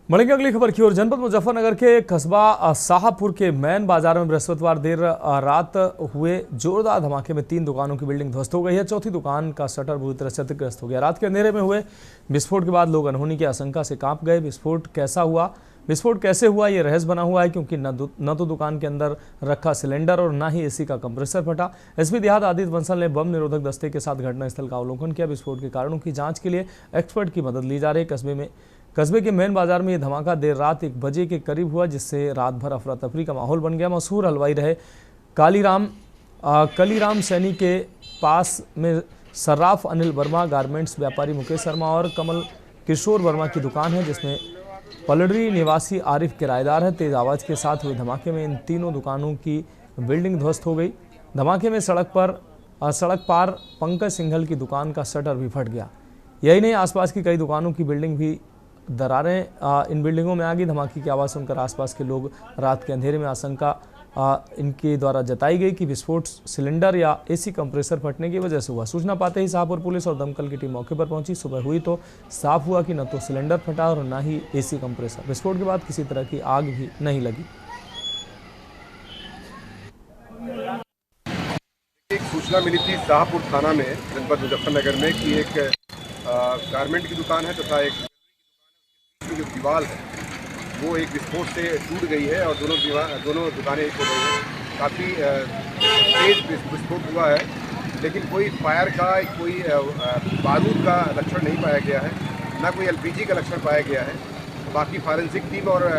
बढ़ेंगे अगली खबर की ओर। जनपद मुजफ्फरनगर के कस्बा शाहपुर के मैन बाजार में बृहस्पतिवार देर रात हुए जोरदार धमाके में 3 दुकानों की बिल्डिंग ध्वस्त हो गई है। चौथी दुकान का शटर बुरी तरह से क्षतिग्रस्त हो गया। रात के अंधेरे में हुए विस्फोट के बाद लोग अनहोनी की आशंका से कांप गए। विस्फोट कैसे हुआ ये रहस्य बना हुआ है, क्योंकि न तो दुकान के अंदर रखा सिलेंडर और न ही एसी का कंप्रेसर फटा। एसपी देहात आदित्य बंसल ने बम निरोधक दस्ते के साथ घटनास्थल का अवलोकन किया। विस्फोट के कारणों की जांच के लिए एक्सपर्ट की मदद ली जा रही है। कस्बे के मैन बाजार में यह धमाका देर रात 1 बजे के करीब हुआ, जिससे रात भर अफरा तफरी का माहौल बन गया। मशहूर हलवाई रहे कलीराम सैनी के पास में सर्राफ अनिल वर्मा, गारमेंट्स व्यापारी मुकेश शर्मा और कमल किशोर वर्मा की दुकान है, जिसमें पलडरी निवासी आरिफ किराएदार है। तेज आवाज के साथ हुए धमाके में इन तीनों दुकानों की बिल्डिंग ध्वस्त हो गई। धमाके में सड़क पार पंकज सिंघल की दुकान का शटर भी फट गया। यही नहीं, आसपास की कई दुकानों की बिल्डिंग भी दरारें इन बिल्डिंगों में आ गई। धमाके की आवाज़ सुनकर आसपास के लोग रात के अंधेरे में आशंका इनके द्वारा जताई गई कि विस्फोट सिलेंडर या एसी कंप्रेसर फटने की वजह से हुआ। सूचना पाते ही शाहपुर पुलिस और दमकल की टीम मौके पर पहुंची। सुबह हुई तो साफ हुआ कि न तो सिलेंडर फटा और न ही एसी कंप्रेसर। विस्फोट के बाद किसी तरह की आग भी नहीं लगी। एक सूचना मिली थी शाहपुर थाना में जनपद मुजफ्फरनगर में कि एक गारमेंट की दुकान है तथा एक जो दीवार है वो एक विस्फोट से टूट गई है और दोनों दुकानें एक हो गई हैं। काफ़ी तेज विस्फोट हुआ है, लेकिन कोई फायर का कोई बारूद का लक्षण नहीं पाया गया है, ना कोई एलपीजी का लक्षण पाया गया है। बाकी फॉरेंसिक टीम और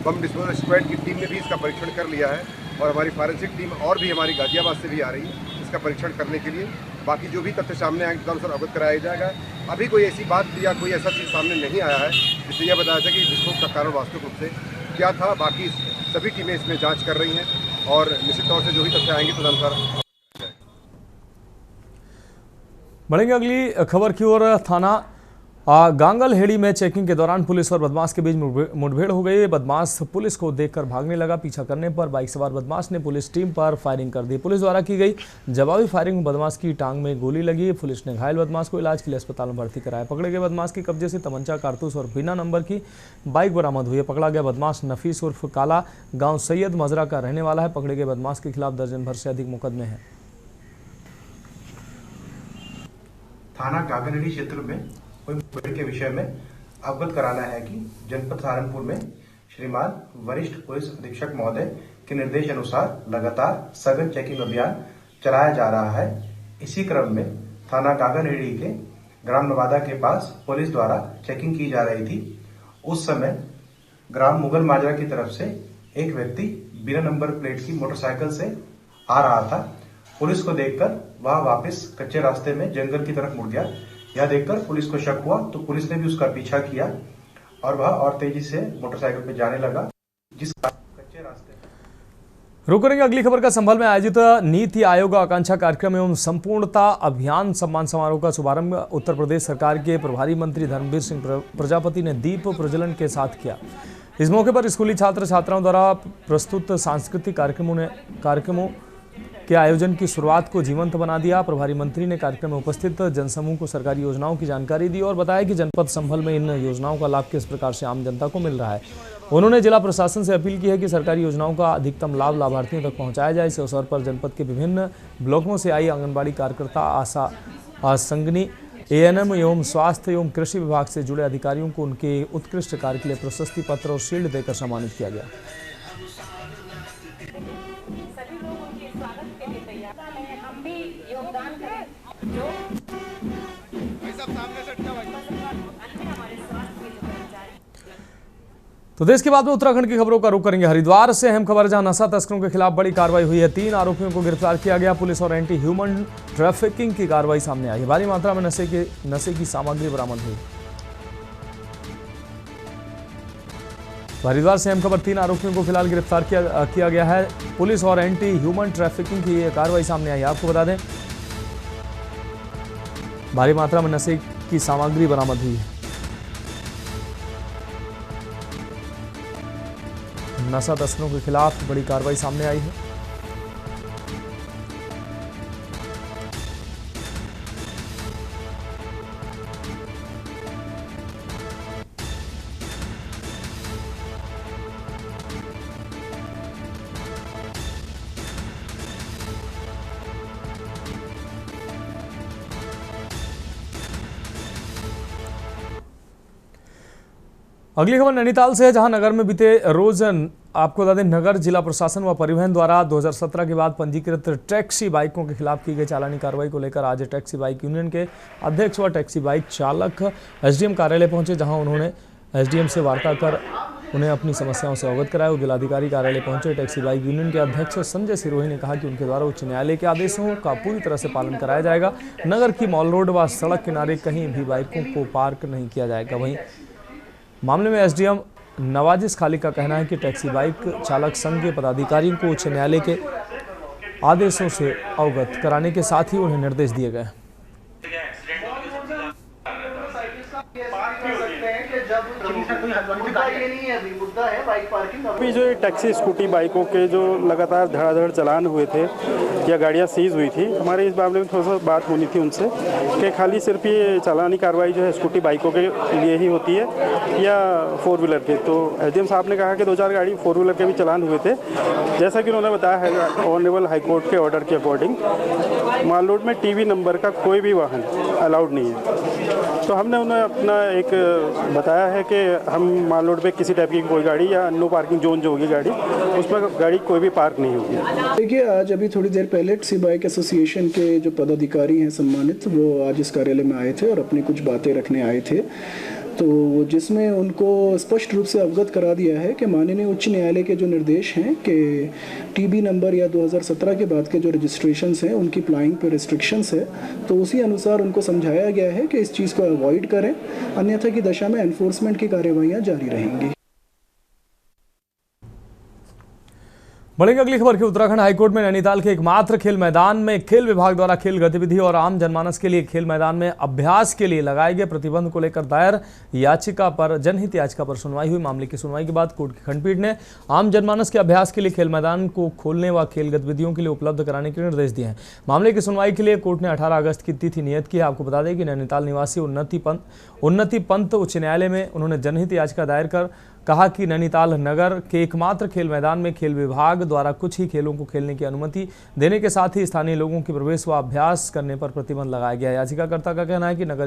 बम डिस्पोजल स्क्वाड की टीम ने भी इसका परीक्षण कर लिया है और हमारी फॉरेंसिक टीम और भी हमारी गाजियाबाद से भी आ रही है इसका परीक्षण करने के लिए। बाकी जो भी तथ्य सामने आएंगे तो अनुसार अवगत कराया जाएगा। अभी कोई ऐसी बात या कोई ऐसा चीज़ सामने नहीं आया है जिससे यह बताया जाए कि विस्फोट का कारण वास्तविक रूप से क्या था। बाकी सभी टीमें इसमें जांच कर रही हैं और निश्चित तौर से जो भी तथ्य आएंगे तो अनुसार। बढ़ेंगे अगली खबर की ओर। थाना गांगलहेड़ी में चेकिंग के दौरान पुलिस और बदमाश के बीच मुठभेड़ हो गई। बदमाश पुलिस को देखकर भागने लगा। पीछा करने पर बाइक सवार बदमाश ने पुलिस टीम पर फायरिंग कर दी। पुलिस द्वारा की गई जवाबी फायरिंग में बदमाश की टांग में गोली लगी। पुलिस ने घायल बदमाश को इलाज के लिए अस्पताल में भर्ती कराया। पकड़े गए बदमाश के कब्जे से तमंचा, कारतूस और बिना नंबर की बाइक बरामद हुई है। पकड़ा गया बदमाश नफीस उर्फ काला गाँव सैयद मजरा का रहने वाला है। पकड़े गए बदमाश के खिलाफ दर्जन भर से अधिक मुकदमे हैं। थाना गागलहेड़ी क्षेत्र में कोई मुठभेड़ के विषय में अवगत कराना है कि जनपद सहारनपुर में श्रीमान वरिष्ठ पुलिस अधीक्षक महोदय के निर्देश अनुसार लगातार सघन चेकिंग अभियान चलाया जा रहा है। इसी क्रम में थाना गागलहेड़ी के ग्राम नवादा के पास पुलिस द्वारा चेकिंग की जा रही थी। उस समय ग्राम मुगल माजरा की तरफ से एक व्यक्ति बिना नंबर प्लेट की मोटरसाइकिल से आ रहा था। पुलिस को देखकर वह वापस कच्चे रास्ते में जंगल की तरफ मुड़ गया। यह देखकर पुलिस को शक हुआ तो पुलिस ने भी उसका पीछा किया और वह और तेजी से मोटरसाइकिल पर जाने लगा, जिस कच्चे रास्ते। रुक करेंगे अगली खबर का। संभल में आयोजित नीति आयोग आकांक्षा कार्यक्रम एवं संपूर्णता अभियान सम्मान समारोह का शुभारंभ उत्तर प्रदेश सरकार के प्रभारी मंत्री धर्मवीर सिंह प्रजापति ने दीप प्रज्वलन के साथ किया। इस मौके पर स्कूली छात्र छात्राओं द्वारा प्रस्तुत सांस्कृतिक कार्यक्रमों के आयोजन की शुरुआत को जीवंत बना दिया। प्रभारी मंत्री ने कार्यक्रम में उपस्थित जनसमूह को सरकारी योजनाओं की जानकारी दी और बताया कि जनपद संभल में इन योजनाओं का लाभ किस प्रकार से आम जनता को मिल रहा है। उन्होंने जिला प्रशासन से अपील की है कि सरकारी योजनाओं का अधिकतम लाभ लाभार्थियों तक पहुंचाया जाए। इस अवसर पर जनपद के विभिन्न ब्लॉकों से आई आंगनबाड़ी कार्यकर्ता, आशा संगनी, एएनएम एवं स्वास्थ्य एवं कृषि विभाग से जुड़े अधिकारियों को उनके उत्कृष्ट कार्य के लिए प्रशस्ति पत्र और शील्ड देकर सम्मानित किया गया। तो देश के बाद में उत्तराखंड की खबरों का रुख करेंगे। हरिद्वार से अहम खबर, जहां नशा तस्करों के खिलाफ बड़ी कार्रवाई हुई है। 3 आरोपियों को गिरफ्तार किया गया। पुलिस और एंटी ह्यूमन ट्रैफिकिंग की कार्रवाई सामने आई है। भारी मात्रा में नशे की सामग्री बरामद हुई। हरिद्वार से अहम खबर, 3 आरोपियों को फिलहाल गिरफ्तार किया गया है। पुलिस और एंटी ह्यूमन ट्रैफिकिंग की यह कार्रवाई सामने आई। आपको बता दें, भारी मात्रा में नशे की सामग्री बरामद हुई है। नशा तस्करों के खिलाफ बड़ी कार्रवाई सामने आई है। अगली खबर नैनीताल से है, जहां नगर में बीते रोज आपको बता दें नगर जिला प्रशासन व परिवहन द्वारा 2017 के बाद पंजीकृत टैक्सी बाइकों के खिलाफ की गई चालानी कार्रवाई को लेकर आज टैक्सी बाइक यूनियन के अध्यक्ष व टैक्सी बाइक चालक एसडीएम कार्यालय पहुंचे, जहां उन्होंने एसडीएम से वार्ता कर उन्हें अपनी समस्याओं से अवगत कराया। जिलाधिकारी कार्यालय पहुंचे टैक्सी बाइक यूनियन के अध्यक्ष संजय सिरोही ने कहा कि उनके द्वारा उच्च न्यायालय के आदेशों का पूरी तरह से पालन कराया जाएगा। नगर की मॉल रोड व सड़क किनारे कहीं भी बाइकों को पार्क नहीं किया जाएगा। वहीं मामले में एसडीएम नवाजिश खालिक का कहना है कि टैक्सी बाइक चालक संघ के पदाधिकारियों को उच्च न्यायालय के आदेशों से अवगत कराने के साथ ही उन्हें निर्देश दिए गए। अभी जो टैक्सी स्कूटी बाइकों के जो लगातार धड़ाधड़ चालान हुए थे या गाड़ियां सीज हुई थी, हमारे इस मामले में थोड़ा सा बात होनी थी उनसे कि खाली सिर्फ ये चालानी कार्रवाई जो है स्कूटी बाइकों के लिए ही होती है या फोर व्हीलर के। तो एसडीएम साहब ने कहा कि 2-4 गाड़ी फोर व्हीलर के भी चालान हुए थे। जैसा कि उन्होंने बताया है ऑनरेबल हाईकोर्ट के ऑर्डर के अकॉर्डिंग माल रोड में टीवी नंबर का कोई भी वाहन अलाउड नहीं है। तो हमने उन्हें अपना एक बताया है कि हम माल रोड पे किसी टाइप की कोई गाड़ी या नो पार्किंग जोन जो होगी गाड़ी, उसमें गाड़ी कोई भी पार्क नहीं होगी। देखिए, आज अभी थोड़ी देर पहले टैक्सी बाइक एसोसिएशन के जो पदाधिकारी हैं सम्मानित, वो आज इस कार्यालय में आए थे और अपनी कुछ बातें रखने आए थे, तो जिसमें उनको स्पष्ट रूप से अवगत करा दिया है कि माननीय उच्च न्यायालय के जो निर्देश हैं कि टीबी नंबर या 2017 के बाद के जो रजिस्ट्रेशंस हैं उनकी प्लाइंग पे रिस्ट्रिक्शंस है, तो उसी अनुसार उनको समझाया गया है कि इस चीज़ को अवॉइड करें, अन्यथा की दशा में एनफोर्समेंट की कार्रवाइयाँ जारी रहेंगी। बढ़ेंगे अगली खबर की। उत्तराखंड हाईकोर्ट में नैनीताल के एकमात्र खेल मैदान में खेल विभाग द्वारा खेल गतिविधि और आम जनमानस के लिए खेल मैदान में अभ्यास के लिए लगाए गए प्रतिबंध को लेकर दायर याचिका पर जनहित याचिका पर सुनवाई हुई। मामले की सुनवाई के बाद कोर्ट की खंडपीठ ने आम जनमानस के अभ्यास के लिए खेल मैदान को खोलने व खेल गतिविधियों के लिए उपलब्ध कराने के निर्देश दिए हैं। मामले की सुनवाई के लिए कोर्ट ने 18 अगस्त की तिथि नियत की है। आपको बता दें कि नैनीताल निवासी उन्नति पंत उच्च न्यायालय में उन्होंने जनहित याचिका दायर कर कहा कि नैनीताल नगर के एकमात्र खेल मैदान में खेल विभाग द्वारा कुछ ही खेलों को खेलने की अनुमति देने के साथ ही स्थानीय लोगों की प्रवेश व अभ्यास करने पर प्रतिबंध लगाया गया है। याचिकाकर्ता का कहना है कि नगर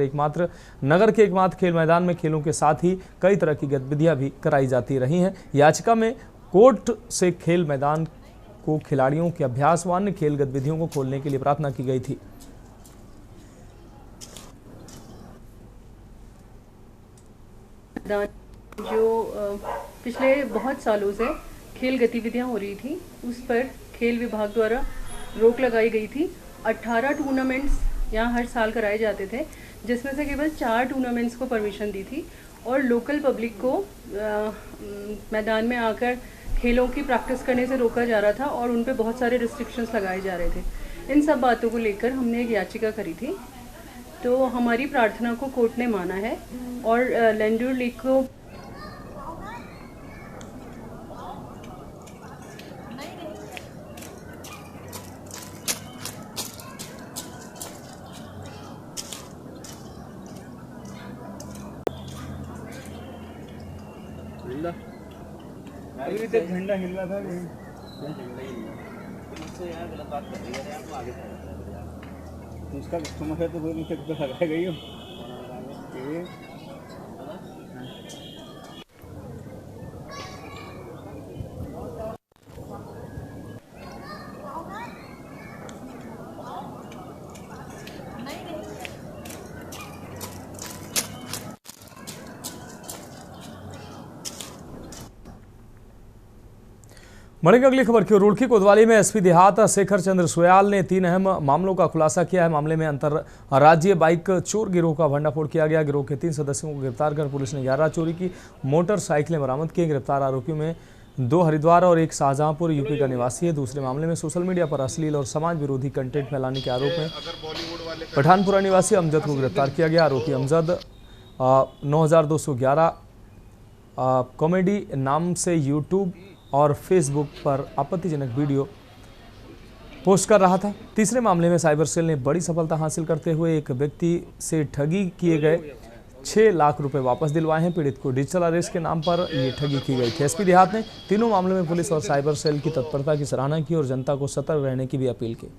के एकमात्र खेल मैदान में खेलों के साथ ही कई तरह की गतिविधियां भी कराई जाती रही हैं। याचिका में कोर्ट से खेल मैदान को खिलाड़ियों के अभ्यास व अन्य खेल गतिविधियों को खोलने के लिए प्रार्थना की गई थी। जो पिछले बहुत सालों से खेल गतिविधियां हो रही थी, उस पर खेल विभाग द्वारा रोक लगाई गई थी। 18 टूर्नामेंट्स यहाँ हर साल कराए जाते थे, जिसमें से केवल 4 टूर्नामेंट्स को परमिशन दी थी और लोकल पब्लिक को मैदान में आकर खेलों की प्रैक्टिस करने से रोका जा रहा था और उन पर बहुत सारे रिस्ट्रिक्शंस लगाए जा रहे थे। इन सब बातों को लेकर हमने एक याचिका करी थी, तो हमारी प्रार्थना को कोर्ट ने माना है और लैंडूर लीग को अभी तक झंडा हिल रहा था। उसका कस्टमर है तो वो नीचे लगा गई हो। बढ़ेंगे अगली खबर की। रुड़की कोतवाली में एसपी देहात शेखर चंद्र सोयाल ने 3 अहम मामलों का खुलासा किया है। मामले में अंतर्राज्यीय बाइक चोर गिरोह का भंडाफोड़ किया गया। गिरोह के 3 सदस्यों को गिरफ्तार कर पुलिस ने 11 चोरी की मोटरसाइकिलें बरामद की। गिरफ्तार आरोपियों में 2 हरिद्वार और 1 शाहजहांपुर यूपी का निवासी है। दूसरे मामले में सोशल मीडिया पर अश्लील और समाज विरोधी कंटेंट फैलाने के आरोप में पठानपुरा निवासी अमजद को गिरफ्तार किया गया। आरोपी अमजद 9211 कॉमेडी नाम से यूट्यूब और फेसबुक पर आपत्तिजनक वीडियो पोस्ट कर रहा था। तीसरे मामले में साइबर सेल ने बड़ी सफलता हासिल करते हुए एक व्यक्ति से ठगी किए गए 6 लाख रुपए वापस दिलवाए हैं। पीड़ित को डिजिटल अरेस्ट के नाम पर ये ठगी की गई थी। एसपी देहात ने तीनों मामलों में पुलिस और साइबर सेल की तत्परता की सराहना की और जनता को सतर्क रहने की भी अपील की।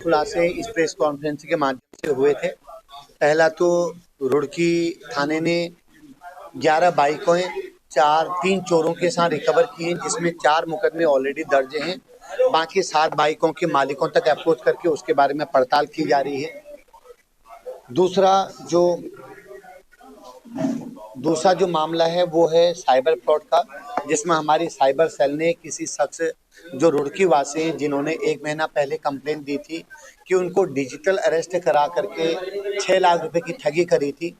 खुलासे इस प्रेस कॉन्फ्रेंस के माध्यम से हुए थे। पहला तो रुड़की थाने ने 11 बाइकों 3 चोरों के साथ रिकवर किए, जिसमें 4 मुकदमे ऑलरेडी दर्ज हैं। बाकी 7 बाइकों के मालिकों तक अप्रोच करके उसके बारे में पड़ताल की जा रही है। दूसरा जो मामला है वो है साइबर फ्रॉड का, जिसमें हमारी साइबर सेल ने किसी शख्स जो रुड़की वासी हैं, जिन्होंने 1 महीना पहले कंप्लेंट दी थी कि उनको डिजिटल अरेस्ट करा करके 6 लाख रुपए की ठगी करी थी।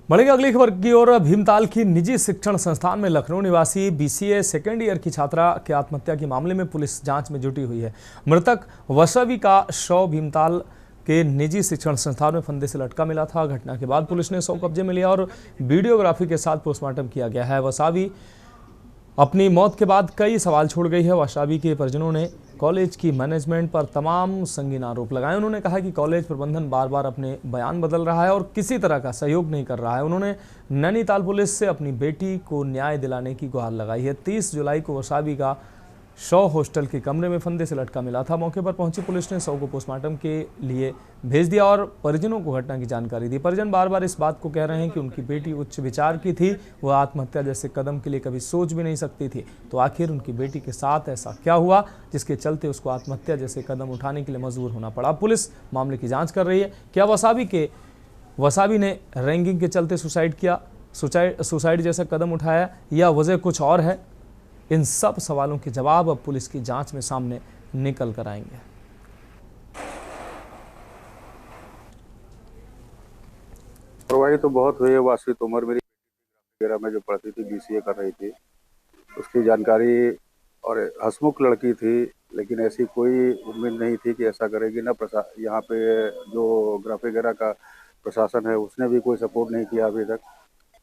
बढ़ेंगे अगली खबर की ओर। भीमताल की निजी शिक्षण संस्थान में लखनऊ निवासी BCA सेकेंड ईयर की छात्रा के आत्महत्या के मामले में पुलिस जांच में जुटी हुई है। मृतक वसवी का शव भीमताल के निजी शिक्षण संस्थान में फंदे से लटका मिला था। घटना के बाद पुलिस ने शव कब्जे में लिया और वीडियोग्राफी के साथ पोस्टमार्टम किया गया है। वसावी अपनी मौत के बाद कई सवाल छोड़ गई है। वसावी के परिजनों ने कॉलेज की मैनेजमेंट पर तमाम संगीन आरोप लगाए। उन्होंने कहा कि कॉलेज प्रबंधन बार बार अपने बयान बदल रहा है और किसी तरह का सहयोग नहीं कर रहा है। उन्होंने नैनीताल पुलिस से अपनी बेटी को न्याय दिलाने की गुहार लगाई है। 30 जुलाई को वसावी का शव हॉस्टल के कमरे में फंदे से लटका मिला था। मौके पर पहुंची पुलिस ने शव को पोस्टमार्टम के लिए भेज दिया और परिजनों को घटना की जानकारी दी। परिजन बार बार इस बात को कह रहे हैं कि उनकी बेटी उच्च विचार की थी, वह आत्महत्या जैसे कदम के लिए कभी सोच भी नहीं सकती थी। तो आखिर उनकी बेटी के साथ ऐसा क्या हुआ जिसके चलते उसको आत्महत्या जैसे कदम उठाने के लिए मजबूर होना पड़ा। पुलिस मामले की जाँच कर रही है। क्या वसावी ने रैंकिंग के चलते सुसाइड जैसा कदम उठाया या वजह कुछ और है? इन सब सवालों के जवाब अब पुलिस की जांच में सामने निकल कर आएंगे। परवाही तो बहुत हुई है। वासित उम्र मेरी वगैरह में जो पढ़ती थी, BCA कर रही थी, उसकी जानकारी, और हंसमुख लड़की थी, लेकिन ऐसी कोई उम्मीद नहीं थी कि ऐसा करेगी। ना यहाँ पे जो ग्राफी वगैरह का प्रशासन है उसने भी कोई सपोर्ट नहीं किया अभी तक।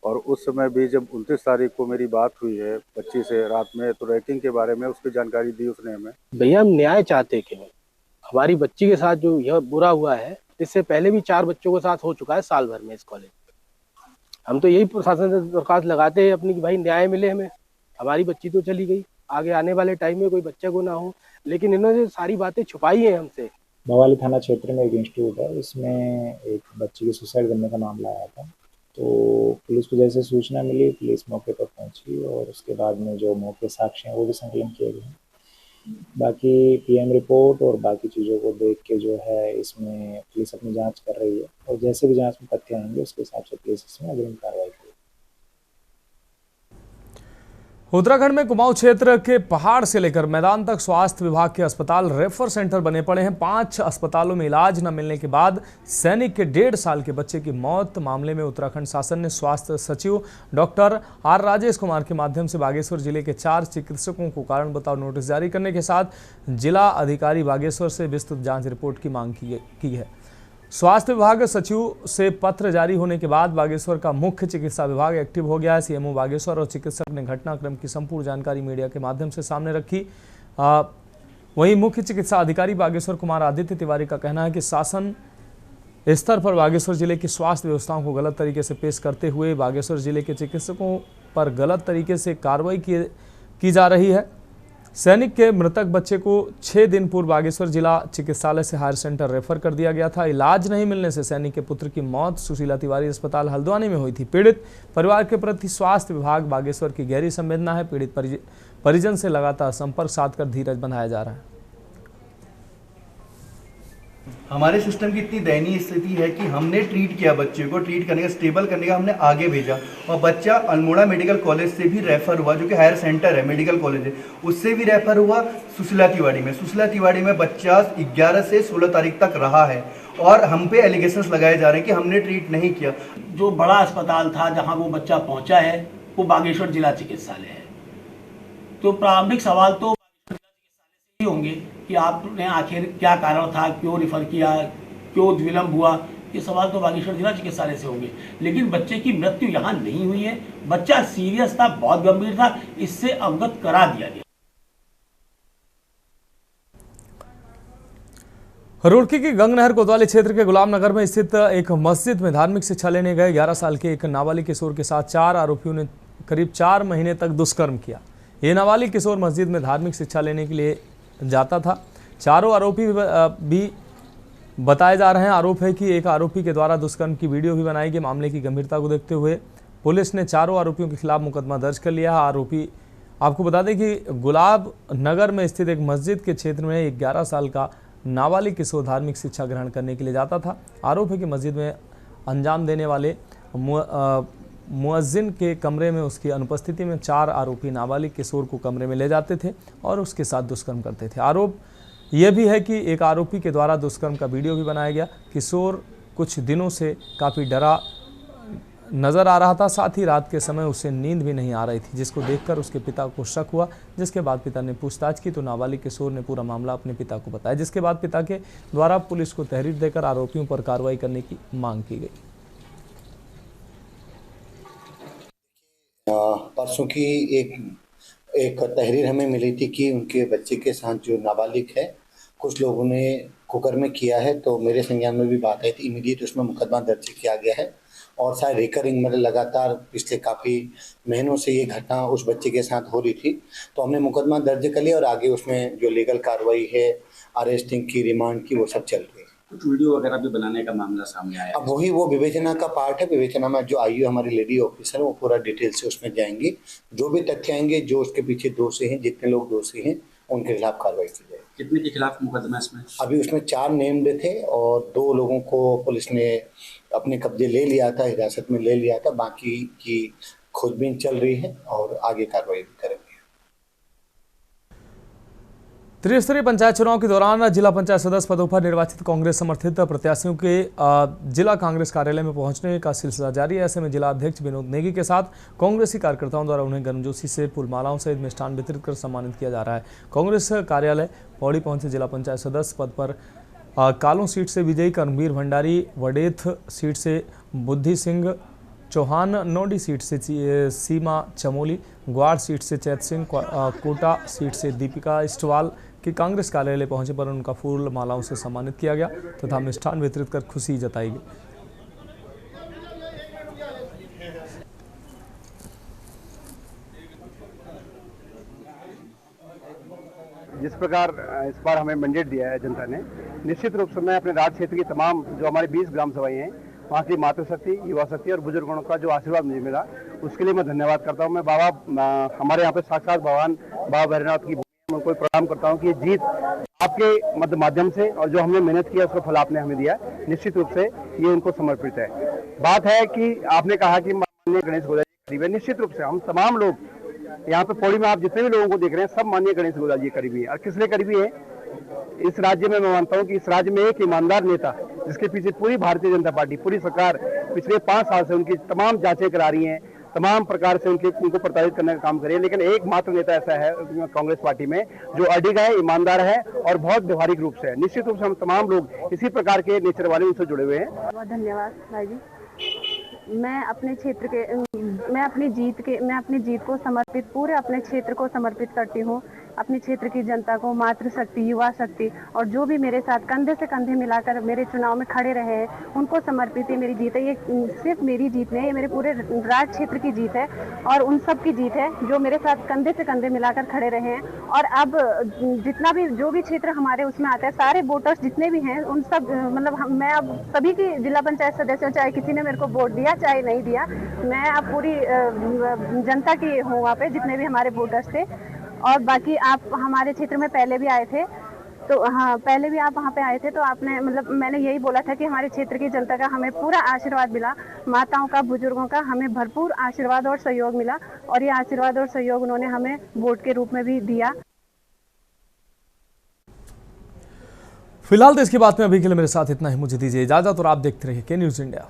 और उस समय भी जब 29 तारीख को मेरी बात हुई है बच्ची से रात में, तो रैंकिंग के बारे में उसकी जानकारी दी उसने हमें। भैया हम न्याय चाहते केवल। हमारी बच्ची के साथ जो यह बुरा हुआ है, इससे पहले भी 4 बच्चों के साथ हो चुका है साल भर में इस कॉलेज। हम तो यही प्रशासन से दरखास्त लगाते हैं अपनी कि भाई न्याय मिले हमें। हमारी बच्ची तो चली गई, आगे आने वाले टाइम में कोई बच्चे को ना हो, लेकिन इन्होंने सारी बातें छुपाई हैं हमसे। भवाली थाना क्षेत्र में एक इंस्टीट्यूट है, उसमें एक बच्ची के सुसाइड करने का मामला आया था। तो पुलिस को जैसे सूचना मिली, पुलिस मौके पर पहुंची और उसके बाद में जो मौके साक्ष्य हैं वो भी संकलन किए गए। बाकी PM रिपोर्ट और बाकी चीज़ों को देख के जो है इसमें पुलिस अपनी जांच कर रही है और जैसे भी जांच में तथ्य आएंगे उसके हिसाब से पुलिस इसमें अग्रिम कार्रवाई करेगी। उत्तराखंड में कुमाऊं क्षेत्र के पहाड़ से लेकर मैदान तक स्वास्थ्य विभाग के अस्पताल रेफर सेंटर बने पड़े हैं। 5 अस्पतालों में इलाज न मिलने के बाद सैनिक के 1.5 साल के बच्चे की मौत मामले में उत्तराखंड शासन ने स्वास्थ्य सचिव डॉक्टर R राजेश कुमार के माध्यम से बागेश्वर जिले के 4 चिकित्सकों को कारण बताओ नोटिस जारी करने के साथ जिला अधिकारी बागेश्वर से विस्तृत जाँच रिपोर्ट की मांग की है। स्वास्थ्य विभाग सचिव से पत्र जारी होने के बाद बागेश्वर का मुख्य चिकित्सा विभाग एक्टिव हो गया है। CMO बागेश्वर और चिकित्सक ने घटनाक्रम की संपूर्ण जानकारी मीडिया के माध्यम से सामने रखी। वहीं मुख्य चिकित्सा अधिकारी बागेश्वर कुमार आदित्य तिवारी का कहना है कि शासन स्तर पर बागेश्वर जिले की स्वास्थ्य व्यवस्थाओं को गलत तरीके से पेश करते हुए बागेश्वर जिले के चिकित्सकों पर गलत तरीके से कार्रवाई की जा रही है। सैनिक के मृतक बच्चे को 6 दिन पूर्व बागेश्वर जिला चिकित्सालय से हायर सेंटर रेफर कर दिया गया था। इलाज नहीं मिलने से सैनिक के पुत्र की मौत सुशीला तिवारी अस्पताल हल्द्वानी में हुई थी। पीड़ित परिवार के प्रति स्वास्थ्य विभाग बागेश्वर की गहरी संवेदना है। पीड़ित परिजन से लगातार संपर्क साधकर धीरज बंधाया जा रहा है। हमारे सिस्टम की इतनी दयनीय स्थिति है कि हमने ट्रीट किया, बच्चे को ट्रीट करने का, स्टेबल करने का हमने आगे भेजा और बच्चा अल्मोड़ा मेडिकल कॉलेज से भी रेफर हुआ, जो कि हायर सेंटर है, मेडिकल कॉलेज है, उससे भी रेफर हुआ सुशीला तिवारी में। सुशीला तिवारी में बच्चा 11 से 16 तारीख तक रहा है और हम पे एलिगेशंस लगाए जा रहे हैं कि हमने ट्रीट नहीं किया। जो बड़ा अस्पताल था जहाँ वो बच्चा पहुँचा है वो बागेश्वर जिला चिकित्सालय है। तो प्रारंभिक सवाल तो होंगे कि आपने आखिर क्या कारण था, क्यों रिफर किया, क्यों विलंब हुआ, ये सवाल तो बागेश्वर जिला चिकित्सालय से होंगे। लेकिन बच्चे की मृत्यु यहाँ नहीं हुई है, बच्चा सीरियस था, बहुत गंभीर था, इससे अवगत करा दिया गया। रुड़की की गंगनहर कोतवाली क्षेत्र के गुलामनगर में स्थित एक मस्जिद में धार्मिक शिक्षा लेने गए 11 साल के एक नाबालिग किशोर के साथ 4 आरोपियों ने करीब 4 महीने तक दुष्कर्म किया। ये नाबालिग किशोर मस्जिद में धार्मिक शिक्षा लेने के लिए जाता था। चारों आरोपी भी बताए जा रहे हैं। आरोप है कि एक आरोपी के द्वारा दुष्कर्म की वीडियो भी बनाई गई। मामले की गंभीरता को देखते हुए पुलिस ने चारों आरोपियों के खिलाफ मुकदमा दर्ज कर लिया है। आरोपी, आपको बता दें कि गुलाब नगर में स्थित एक मस्जिद के क्षेत्र में एक 11 साल का नाबालिग किशोर धार्मिक शिक्षा ग्रहण करने के लिए जाता था। आरोप है कि मस्जिद में अंजाम देने वाले मुअज्जिन के कमरे में उसकी अनुपस्थिति में 4 आरोपी नाबालिग किशोर को कमरे में ले जाते थे और उसके साथ दुष्कर्म करते थे। आरोप यह भी है कि एक आरोपी के द्वारा दुष्कर्म का वीडियो भी बनाया गया। किशोर कुछ दिनों से काफ़ी डरा नज़र आ रहा था। साथ ही रात के समय उसे नींद भी नहीं आ रही थी, जिसको देखकर उसके पिता को शक हुआ। जिसके बाद पिता ने पूछताछ की तो नाबालिग किशोर ने पूरा मामला अपने पिता को बताया, जिसके बाद पिता के द्वारा पुलिस को तहरीर देकर आरोपियों पर कार्रवाई करने की मांग की गई। परसों की एक तहरीर हमें मिली थी कि उनके बच्चे के साथ जो नाबालिग है कुछ लोगों ने कुकर्म किया है, तो मेरे संज्ञान में भी बात आई थी। इमीडिएट उसमें मुकदमा दर्ज किया गया है और शायद रिकरिंग मतलब लगातार पिछले काफ़ी महीनों से ये घटना उस बच्चे के साथ हो रही थी, तो हमने मुकदमा दर्ज कर लिया और आगे उसमें जो लीगल कार्रवाई है, अरेस्टिंग की, रिमांड की, वो सब चल रही है। कुछ वीडियो वगैरह भी बनाने का मामला सामने आया। अब वही वो विवेचना का पार्ट है। विवेचना में जो आईयू हमारी लेडी ऑफिसर वो पूरा डिटेल से उसमें जाएंगे। जो भी तथ्य आएंगे, जो उसके पीछे दोषी हैं, जितने लोग दोषी हैं, उनके खिलाफ कार्रवाई की जाएगी। कितने के खिलाफ मुकदमा इसमें? अभी उसमें 4 नेम्ड थे और 2 लोगों को पुलिस ने अपने कब्जे ले लिया था, हिरासत में ले लिया था। बाकी की खोजबीन चल रही है और आगे कार्रवाई भी करेंगे। त्रिस्तरीय पंचायत चुनाव के दौरान जिला पंचायत सदस्य पदों पर निर्वाचित कांग्रेस समर्थित प्रत्याशियों के जिला कांग्रेस कार्यालय में पहुंचने का सिलसिला जारी है। ऐसे में जिला अध्यक्ष विनोद नेगी के साथ कांग्रेसी कार्यकर्ताओं द्वारा उन्हें गर्मजोशी से फूलमालाओं सहित मिष्ठान वितरित कर सम्मानित किया जा रहा है। कांग्रेस कार्यालय पौड़ी पहुंचे जिला पंचायत सदस्य पद पर कालों सीट से विजयी कर्मवीर भंडारी, वडेथ सीट से बुद्धि सिंह चौहान, नोडी सीट से सीमा चमोली, ग्वाड़ सीट से चैत सिंह, कोटा सीट से दीपिका इस्टवाल कि कांग्रेस कार्यालय पहुंचे पर उनका फूल मालाओं से सम्मानित किया गया तथा मिष्ठान वितरित कर खुशी जताई गई। जिस प्रकार इस बार हमें मैंडेट दिया है जनता ने, निश्चित रूप से मैं अपने राज्य क्षेत्र की तमाम जो हमारी 20 ग्राम सभाएं हैं वहाँ की मातृशक्ति, युवा शक्ति और बुजुर्गों का जो आशीर्वाद मुझे मिला उसके लिए मैं धन्यवाद करता हूँ। मैं हमारे यहाँ पे साक्षात भगवान बाबा भैरवनाथ की उनको प्रणाम करता हूँ कि ये जीत आपके माध्यम से और जो हमने मेहनत किया उसका फल आपने हमें दिया, निश्चित रूप से ये उनको समर्पित है। बात है कि आपने कहा कि माननीय गणेश गोयल जी करीब है। निश्चित रूप से हम तमाम लोग यहाँ पे पौड़ी में आप जितने भी लोगों को देख रहे हैं सब माननीय गणेश गोयल जी करीबी है। और किस लिए करीबी है? इस राज्य में मैं मानता हूँ कि इस राज्य में एक ईमानदार नेता जिसके पीछे पूरी भारतीय जनता पार्टी, पूरी सरकार पिछले 5 साल से उनकी तमाम जांचें करा रही हैं, तमाम प्रकार से उनको प्रताड़ित करने का काम करे, लेकिन एकमात्र नेता ऐसा है कांग्रेस पार्टी में जो अडिग है, ईमानदार है और बहुत व्यवहारिक रूप से है। निश्चित रूप से हम तमाम लोग इसी प्रकार के नेचर वाले उनसे जुड़े हुए हैं। बहुत धन्यवाद भाई जी। मैं अपने क्षेत्र के मैं अपनी जीत को समर्पित, पूरे अपने क्षेत्र को समर्पित करती हूँ। अपने क्षेत्र की जनता को, मातृशक्ति, युवा शक्ति और जो भी मेरे साथ कंधे से कंधे मिलाकर मेरे चुनाव में खड़े रहे हैं उनको समर्पित ही मेरी जीत है। ये सिर्फ मेरी जीत नहीं है, ये मेरे पूरे राज्य क्षेत्र की जीत है और उन सब की जीत है जो मेरे साथ कंधे से कंधे मिलाकर खड़े रहे हैं। और अब जितना भी जो भी क्षेत्र हमारे उसमें आता है, सारे वोटर्स जितने भी हैं उन सब मैं अब सभी की जिला पंचायत सदस्य, चाहे किसी ने मेरे को वोट दिया चाहे नहीं दिया, मैं अब पूरी जनता की हूँ वहाँ पे, जितने भी हमारे वोटर्स थे। और बाकी आप हमारे क्षेत्र में पहले भी आए थे, तो हाँ पहले भी आप वहाँ पे आए थे, तो आपने मैंने यही बोला था कि हमारे क्षेत्र की जनता का हमें पूरा आशीर्वाद मिला, माताओं का, बुजुर्गों का हमें भरपूर आशीर्वाद और सहयोग मिला और ये आशीर्वाद और सहयोग उन्होंने हमें वोट के रूप में भी दिया। फिलहाल तो इसकी बात में अभी के लिए मेरे साथ इतना ही, मुझे दीजिए इजाजत और आप देखते रहिए के न्यूज़ इंडिया।